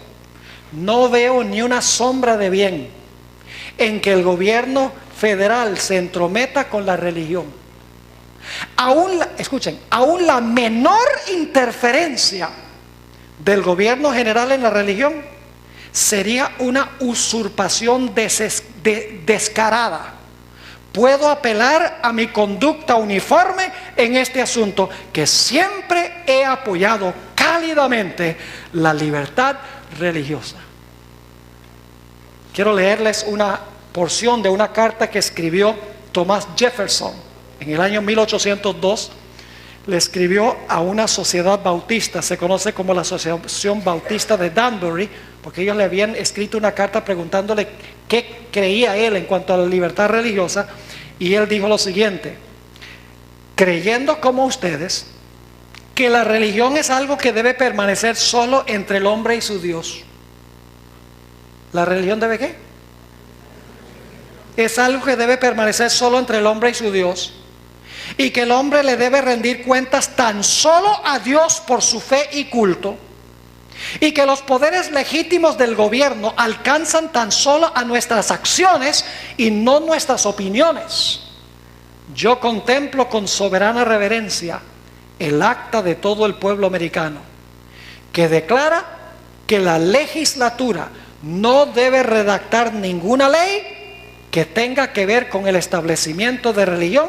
no veo ni una sombra de bien en que el gobierno federal se entrometa con la religión. Escuchen, aún la menor interferencia del gobierno general en la religión sería una usurpación descarada. Puedo apelar a mi conducta uniforme en este asunto, que siempre he apoyado cálidamente la libertad religiosa. Quiero leerles una porción de una carta que escribió Thomas Jefferson en el año 1802. Le escribió a una sociedad bautista, se conoce como la Asociación Bautista de Danbury, porque ellos le habían escrito una carta preguntándole qué creía él en cuanto a la libertad religiosa, y él dijo lo siguiente: creyendo como ustedes que la religión es algo que debe permanecer solo entre el hombre y su Dios. ¿La religión debe qué? Es algo que debe permanecer solo entre el hombre y su Dios, y que el hombre le debe rendir cuentas tan solo a Dios por su fe y culto, y que los poderes legítimos del gobierno alcanzan tan solo a nuestras acciones y no nuestras opiniones. Yo contemplo con soberana reverencia el acta de todo el pueblo americano, que declara que la legislatura no debe redactar ninguna ley que tenga que ver con el establecimiento de religión,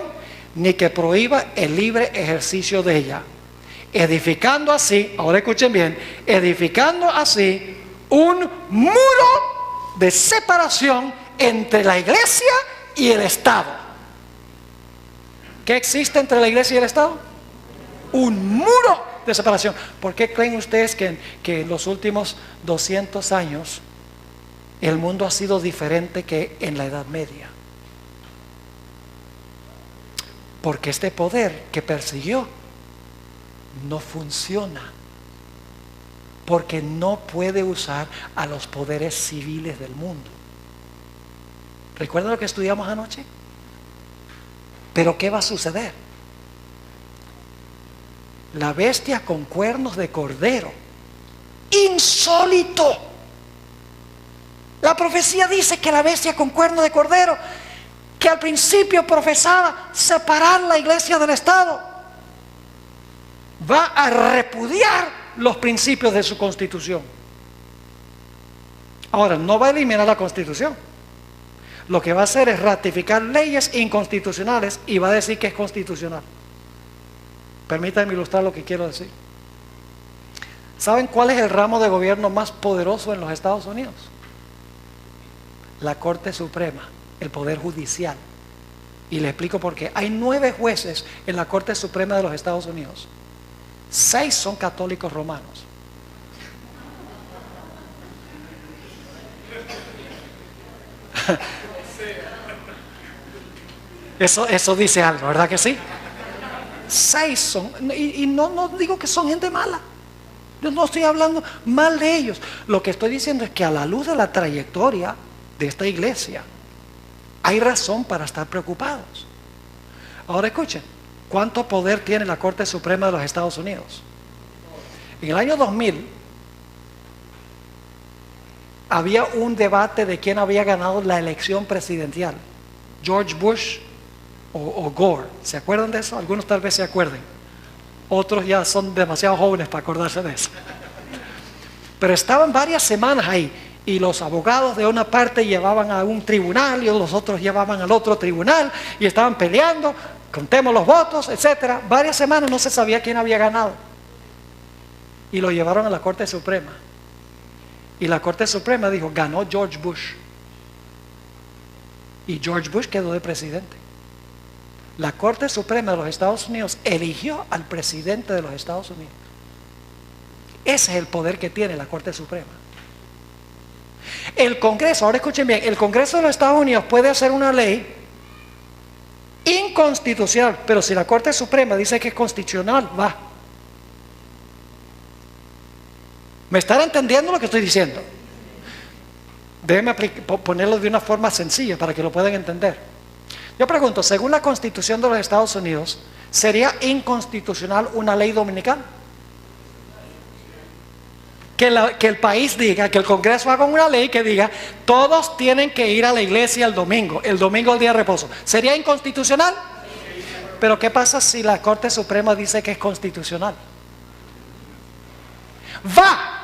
ni que prohíba el libre ejercicio de ella, edificando así, ahora escuchen bien, edificando así un muro de separación entre la iglesia y el Estado. ¿Qué existe entre la iglesia y el Estado? Un muro de separación. ¿Por qué creen ustedes que en los últimos 200 años el mundo ha sido diferente que en la Edad Media? Porque este poder que persiguió no funciona, porque no puede usar a los poderes civiles del mundo. ¿Recuerdan lo que estudiamos anoche? Pero ¿qué va a suceder? La bestia con cuernos de cordero, insólito. La profecía dice que la bestia con cuernos de cordero, que al principio profesaba separar la iglesia del Estado, va a repudiar los principios de su Constitución. Ahora, no va a eliminar la Constitución. Lo que va a hacer es ratificar leyes inconstitucionales y va a decir que es constitucional. Permítanme ilustrar lo que quiero decir. ¿Saben cuál es el ramo de gobierno más poderoso en los Estados Unidos? La Corte Suprema, el Poder Judicial. Y le explico por qué. Hay 9 jueces en la Corte Suprema de los Estados Unidos. 6 son católicos romanos. Eso dice algo, ¿verdad que sí? 6 son, y no digo que son gente mala. Yo no estoy hablando mal de ellos. Lo que estoy diciendo es que a la luz de la trayectoria de esta iglesia, hay razón para estar preocupados. Ahora escuchen, ¿cuánto poder tiene la Corte Suprema de los Estados Unidos? En el año 2000 había un debate de quién había ganado la elección presidencial, George Bush o Gore. ¿Se acuerdan de eso? Algunos tal vez se acuerden, otros ya son demasiado jóvenes para acordarse de eso. Pero estaban varias semanas ahí, y los abogados de una parte llevaban a un tribunal y los otros llevaban al otro tribunal y estaban peleando, contemos los votos, etcétera. Varias semanas no se sabía quién había ganado, y lo llevaron a la Corte Suprema, y la Corte Suprema dijo: ganó George Bush, y George Bush quedó de presidente. La Corte Suprema de los Estados Unidos eligió al presidente de los Estados Unidos. Ese es el poder que tiene la Corte Suprema. El Congreso, ahora escuchen bien, el Congreso de los Estados Unidos puede hacer una ley inconstitucional, pero si la Corte Suprema dice que es constitucional, va. ¿Me están entendiendo lo que estoy diciendo? Déjenme ponerlo de una forma sencilla para que lo puedan entender. Yo pregunto, según la Constitución de los Estados Unidos, ¿sería inconstitucional una ley dominical? Que el país diga, que el Congreso haga una ley que diga: todos tienen que ir a la iglesia el domingo es el día de reposo. ¿Sería inconstitucional? Pero ¿qué pasa si la Corte Suprema dice que es constitucional? Va,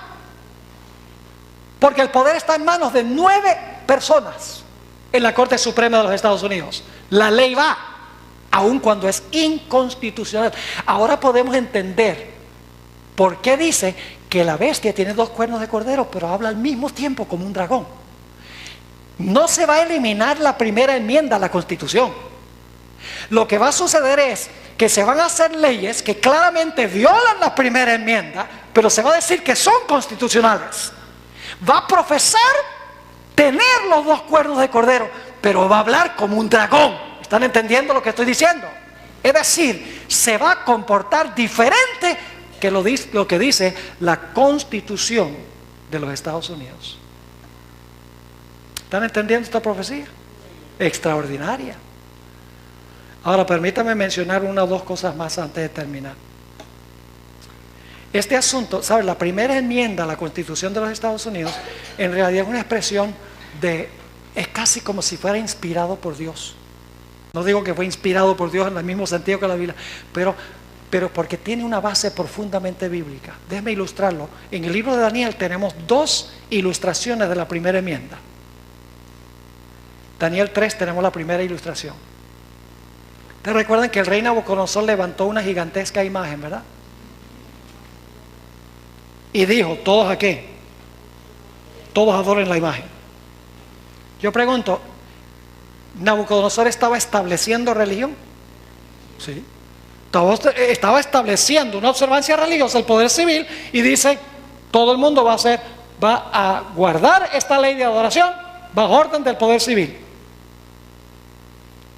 porque el poder está en manos de 9 personas en la Corte Suprema de los Estados Unidos. La ley va, aun cuando es inconstitucional. Ahora podemos entender por qué dice que la bestia tiene 2 cuernos de cordero, pero habla al mismo tiempo como un dragón. No se va a eliminar la primera enmienda a la Constitución. Lo que va a suceder es que se van a hacer leyes que claramente violan la primera enmienda, pero se va a decir que son constitucionales. Va a profesar tener los 2 cuernos de cordero, pero va a hablar como un dragón. ¿Están entendiendo lo que estoy diciendo? Es decir, se va a comportar diferente que lo que dice la Constitución de los Estados Unidos. ¿Están entendiendo esta profecía? Extraordinaria. Ahora permítame mencionar 1 o 2 cosas más antes de terminar. Este asunto, ¿sabes? La primera enmienda a la Constitución de los Estados Unidos en realidad es una expresión es casi como si fuera inspirado por Dios. No digo que fue inspirado por Dios en el mismo sentido que la Biblia, pero porque tiene una base profundamente bíblica. Déjeme ilustrarlo. En el libro de Daniel tenemos 2 ilustraciones de la primera enmienda. Daniel 3 tenemos la primera ilustración. ¿Ustedes recuerdan que el rey Nabucodonosor levantó una gigantesca imagen, verdad? Y dijo: ¿todos a qué? Todos adoren la imagen. Yo pregunto, ¿Nabucodonosor estaba estableciendo religión? Sí. Estaba estableciendo una observancia religiosa, el poder civil, y dice: todo el mundo va a guardar esta ley de adoración bajo orden del poder civil.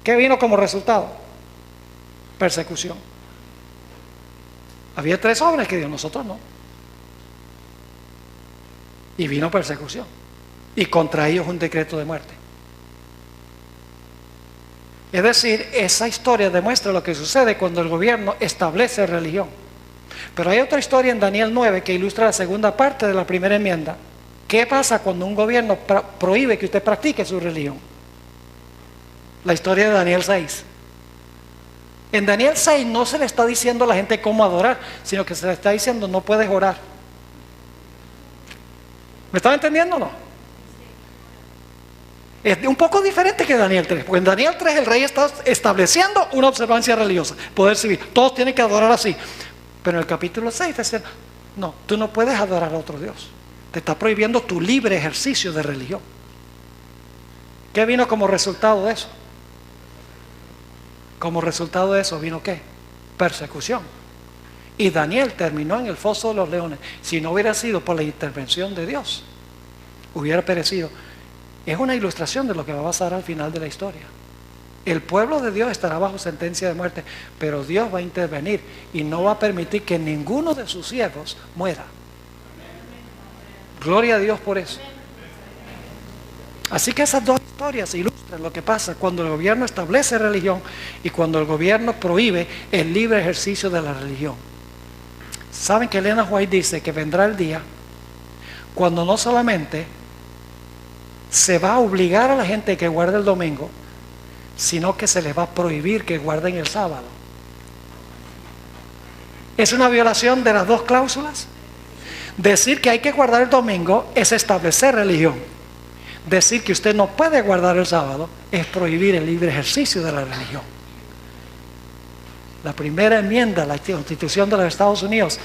¿Qué vino como resultado? Persecución. Había 3 jóvenes que dijeron: nosotros no. Y vino persecución, y contra ellos un decreto de muerte. Es decir, esa historia demuestra lo que sucede cuando el gobierno establece religión. Pero hay otra historia en Daniel 9 que ilustra la segunda parte de la primera enmienda. ¿Qué pasa cuando un gobierno prohíbe que usted practique su religión? La historia de Daniel 6. En Daniel 6 no se le está diciendo a la gente cómo adorar, sino que se le está diciendo: no puedes orar. ¿Me están entendiendo o no? Es un poco diferente que Daniel 3, porque en Daniel 3 el rey está estableciendo una observancia religiosa, poder civil, todos tienen que adorar así. Pero en el capítulo 6 dice: no, tú no puedes adorar a otro Dios, te está prohibiendo tu libre ejercicio de religión. ¿Qué vino como resultado de eso? Como resultado de eso vino ¿qué? Persecución. Y Daniel terminó en el foso de los leones. Si no hubiera sido por la intervención de Dios, hubiera perecido. Es una ilustración de lo que va a pasar al final de la historia. El pueblo de Dios estará bajo sentencia de muerte, pero Dios va a intervenir y no va a permitir que ninguno de sus siervos muera. Gloria a Dios por eso. Así que esas dos historias ilustran lo que pasa cuando el gobierno establece religión y cuando el gobierno prohíbe el libre ejercicio de la religión. Saben que Elena White dice que vendrá el día cuando no solamente se va a obligar a la gente que guarde el domingo, sino que se les va a prohibir que guarden el sábado. ¿Es una violación de las dos cláusulas? Decir que hay que guardar el domingo es establecer religión. Decir que usted no puede guardar el sábado es prohibir el libre ejercicio de la religión. La primera enmienda a la Constitución de los Estados Unidos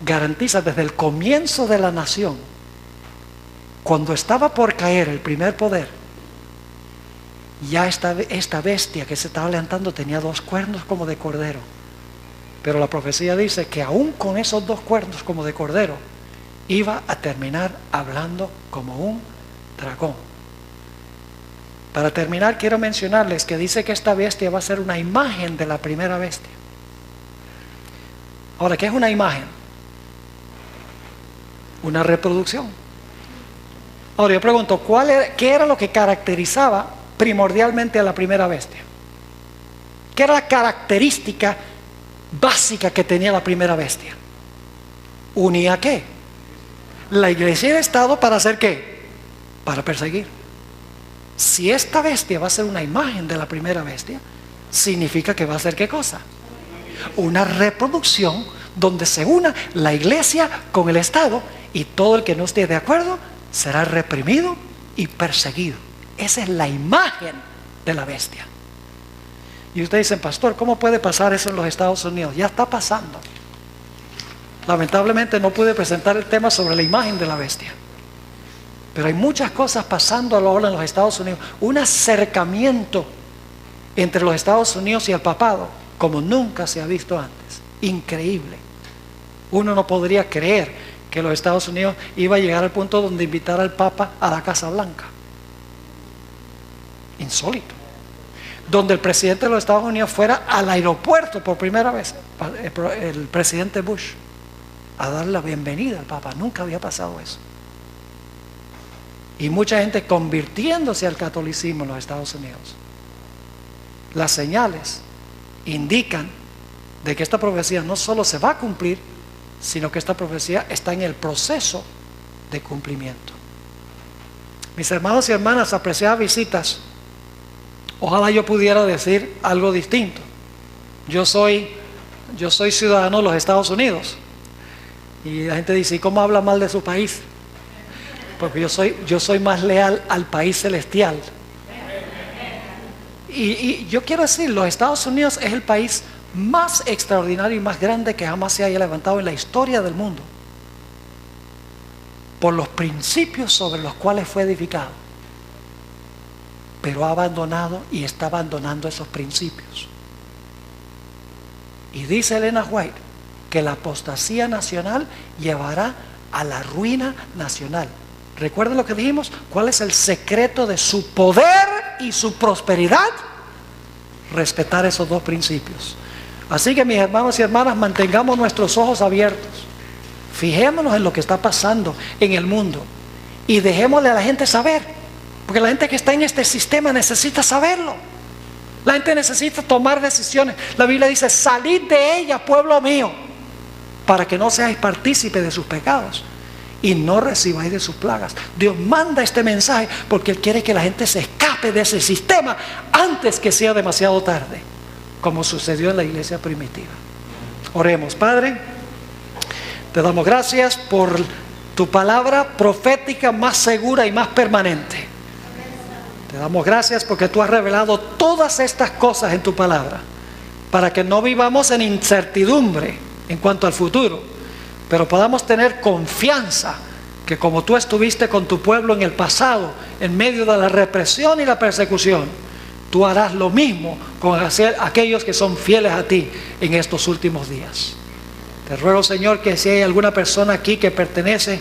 garantiza desde el comienzo de la nación, cuando estaba por caer el primer poder, ya esta bestia que se estaba levantando tenía 2 cuernos como de cordero. Pero la profecía dice que aún con esos 2 cuernos como de cordero, iba a terminar hablando como un dragón. Para terminar, quiero mencionarles que dice que esta bestia va a ser una imagen de la primera bestia. Ahora, ¿qué es una imagen? Una reproducción. Ahora yo pregunto, ¿qué era lo que caracterizaba primordialmente a la primera bestia? ¿Qué era la característica básica que tenía la primera bestia? ¿Unía qué? La iglesia y el Estado, ¿para hacer qué? Para perseguir. Si esta bestia va a ser una imagen de la primera bestia, significa que va a ser ¿qué cosa? Una reproducción donde se una la iglesia con el Estado, y todo el que no esté de acuerdo será reprimido y perseguido. Esa es la imagen de la bestia. Y ustedes dicen, pastor, ¿cómo puede pasar eso en los Estados Unidos? Ya está pasando. Lamentablemente no pude presentar el tema sobre la imagen de la bestia, pero hay muchas cosas pasando ahora en los Estados Unidos. Un acercamiento entre los Estados Unidos y el papado como nunca se ha visto antes. Increíble. Uno no podría creer que los Estados Unidos iba a llegar al punto donde invitara al Papa a la Casa Blanca. Insólito. Donde el presidente de los Estados Unidos fuera al aeropuerto por primera vez, el presidente Bush, a dar la bienvenida al Papa. Nunca había pasado eso. Y mucha gente convirtiéndose al catolicismo en los Estados Unidos. Las señales indican de que esta profecía no solo se va a cumplir, sino que esta profecía está en el proceso de cumplimiento. Mis hermanos y hermanas, apreciadas visitas, ojalá yo pudiera decir algo distinto. Yo soy ciudadano de los Estados Unidos. Y la gente dice, ¿y cómo habla mal de su país? Porque yo soy más leal al país celestial. Y yo quiero decir, los Estados Unidos es el país más extraordinario y más grande que jamás se haya levantado en la historia del mundo, por los principios sobre los cuales fue edificado. Pero ha abandonado y está abandonando esos principios. Y dice Elena White que la apostasía nacional llevará a la ruina nacional. ¿Recuerden lo que dijimos? ¿Cuál es el secreto de su poder y su prosperidad? Respetar esos 2 principios. Así que mis hermanos y hermanas, mantengamos nuestros ojos abiertos. Fijémonos en lo que está pasando en el mundo y dejémosle a la gente saber, porque la gente que está en este sistema necesita saberlo. La gente necesita tomar decisiones. La Biblia dice, salid de ella, pueblo mío, para que no seáis partícipes de sus pecados y no recibáis de sus plagas. Dios manda este mensaje porque Él quiere que la gente se escape de ese sistema antes que sea demasiado tarde, como sucedió en la iglesia primitiva. Oremos. Padre, te damos gracias por tu palabra profética más segura y más permanente. Te damos gracias porque tú has revelado todas estas cosas en tu palabra, para que no vivamos en incertidumbre en cuanto al futuro, pero podamos tener confianza que como tú estuviste con tu pueblo en el pasado, en medio de la represión y la persecución, tú harás lo mismo con aquellos que son fieles a ti en estos últimos días. Te ruego, Señor, que si hay alguna persona aquí que pertenece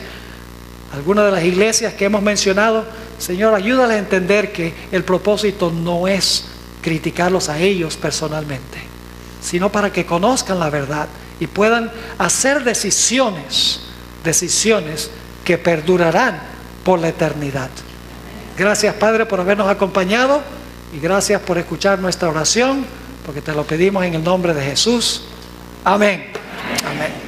a alguna de las iglesias que hemos mencionado, Señor, ayúdale a entender que el propósito no es criticarlos a ellos personalmente, sino para que conozcan la verdad y puedan hacer decisiones que perdurarán por la eternidad. Gracias, Padre, por habernos acompañado y gracias por escuchar nuestra oración, porque te lo pedimos en el nombre de Jesús. Amén. Amén.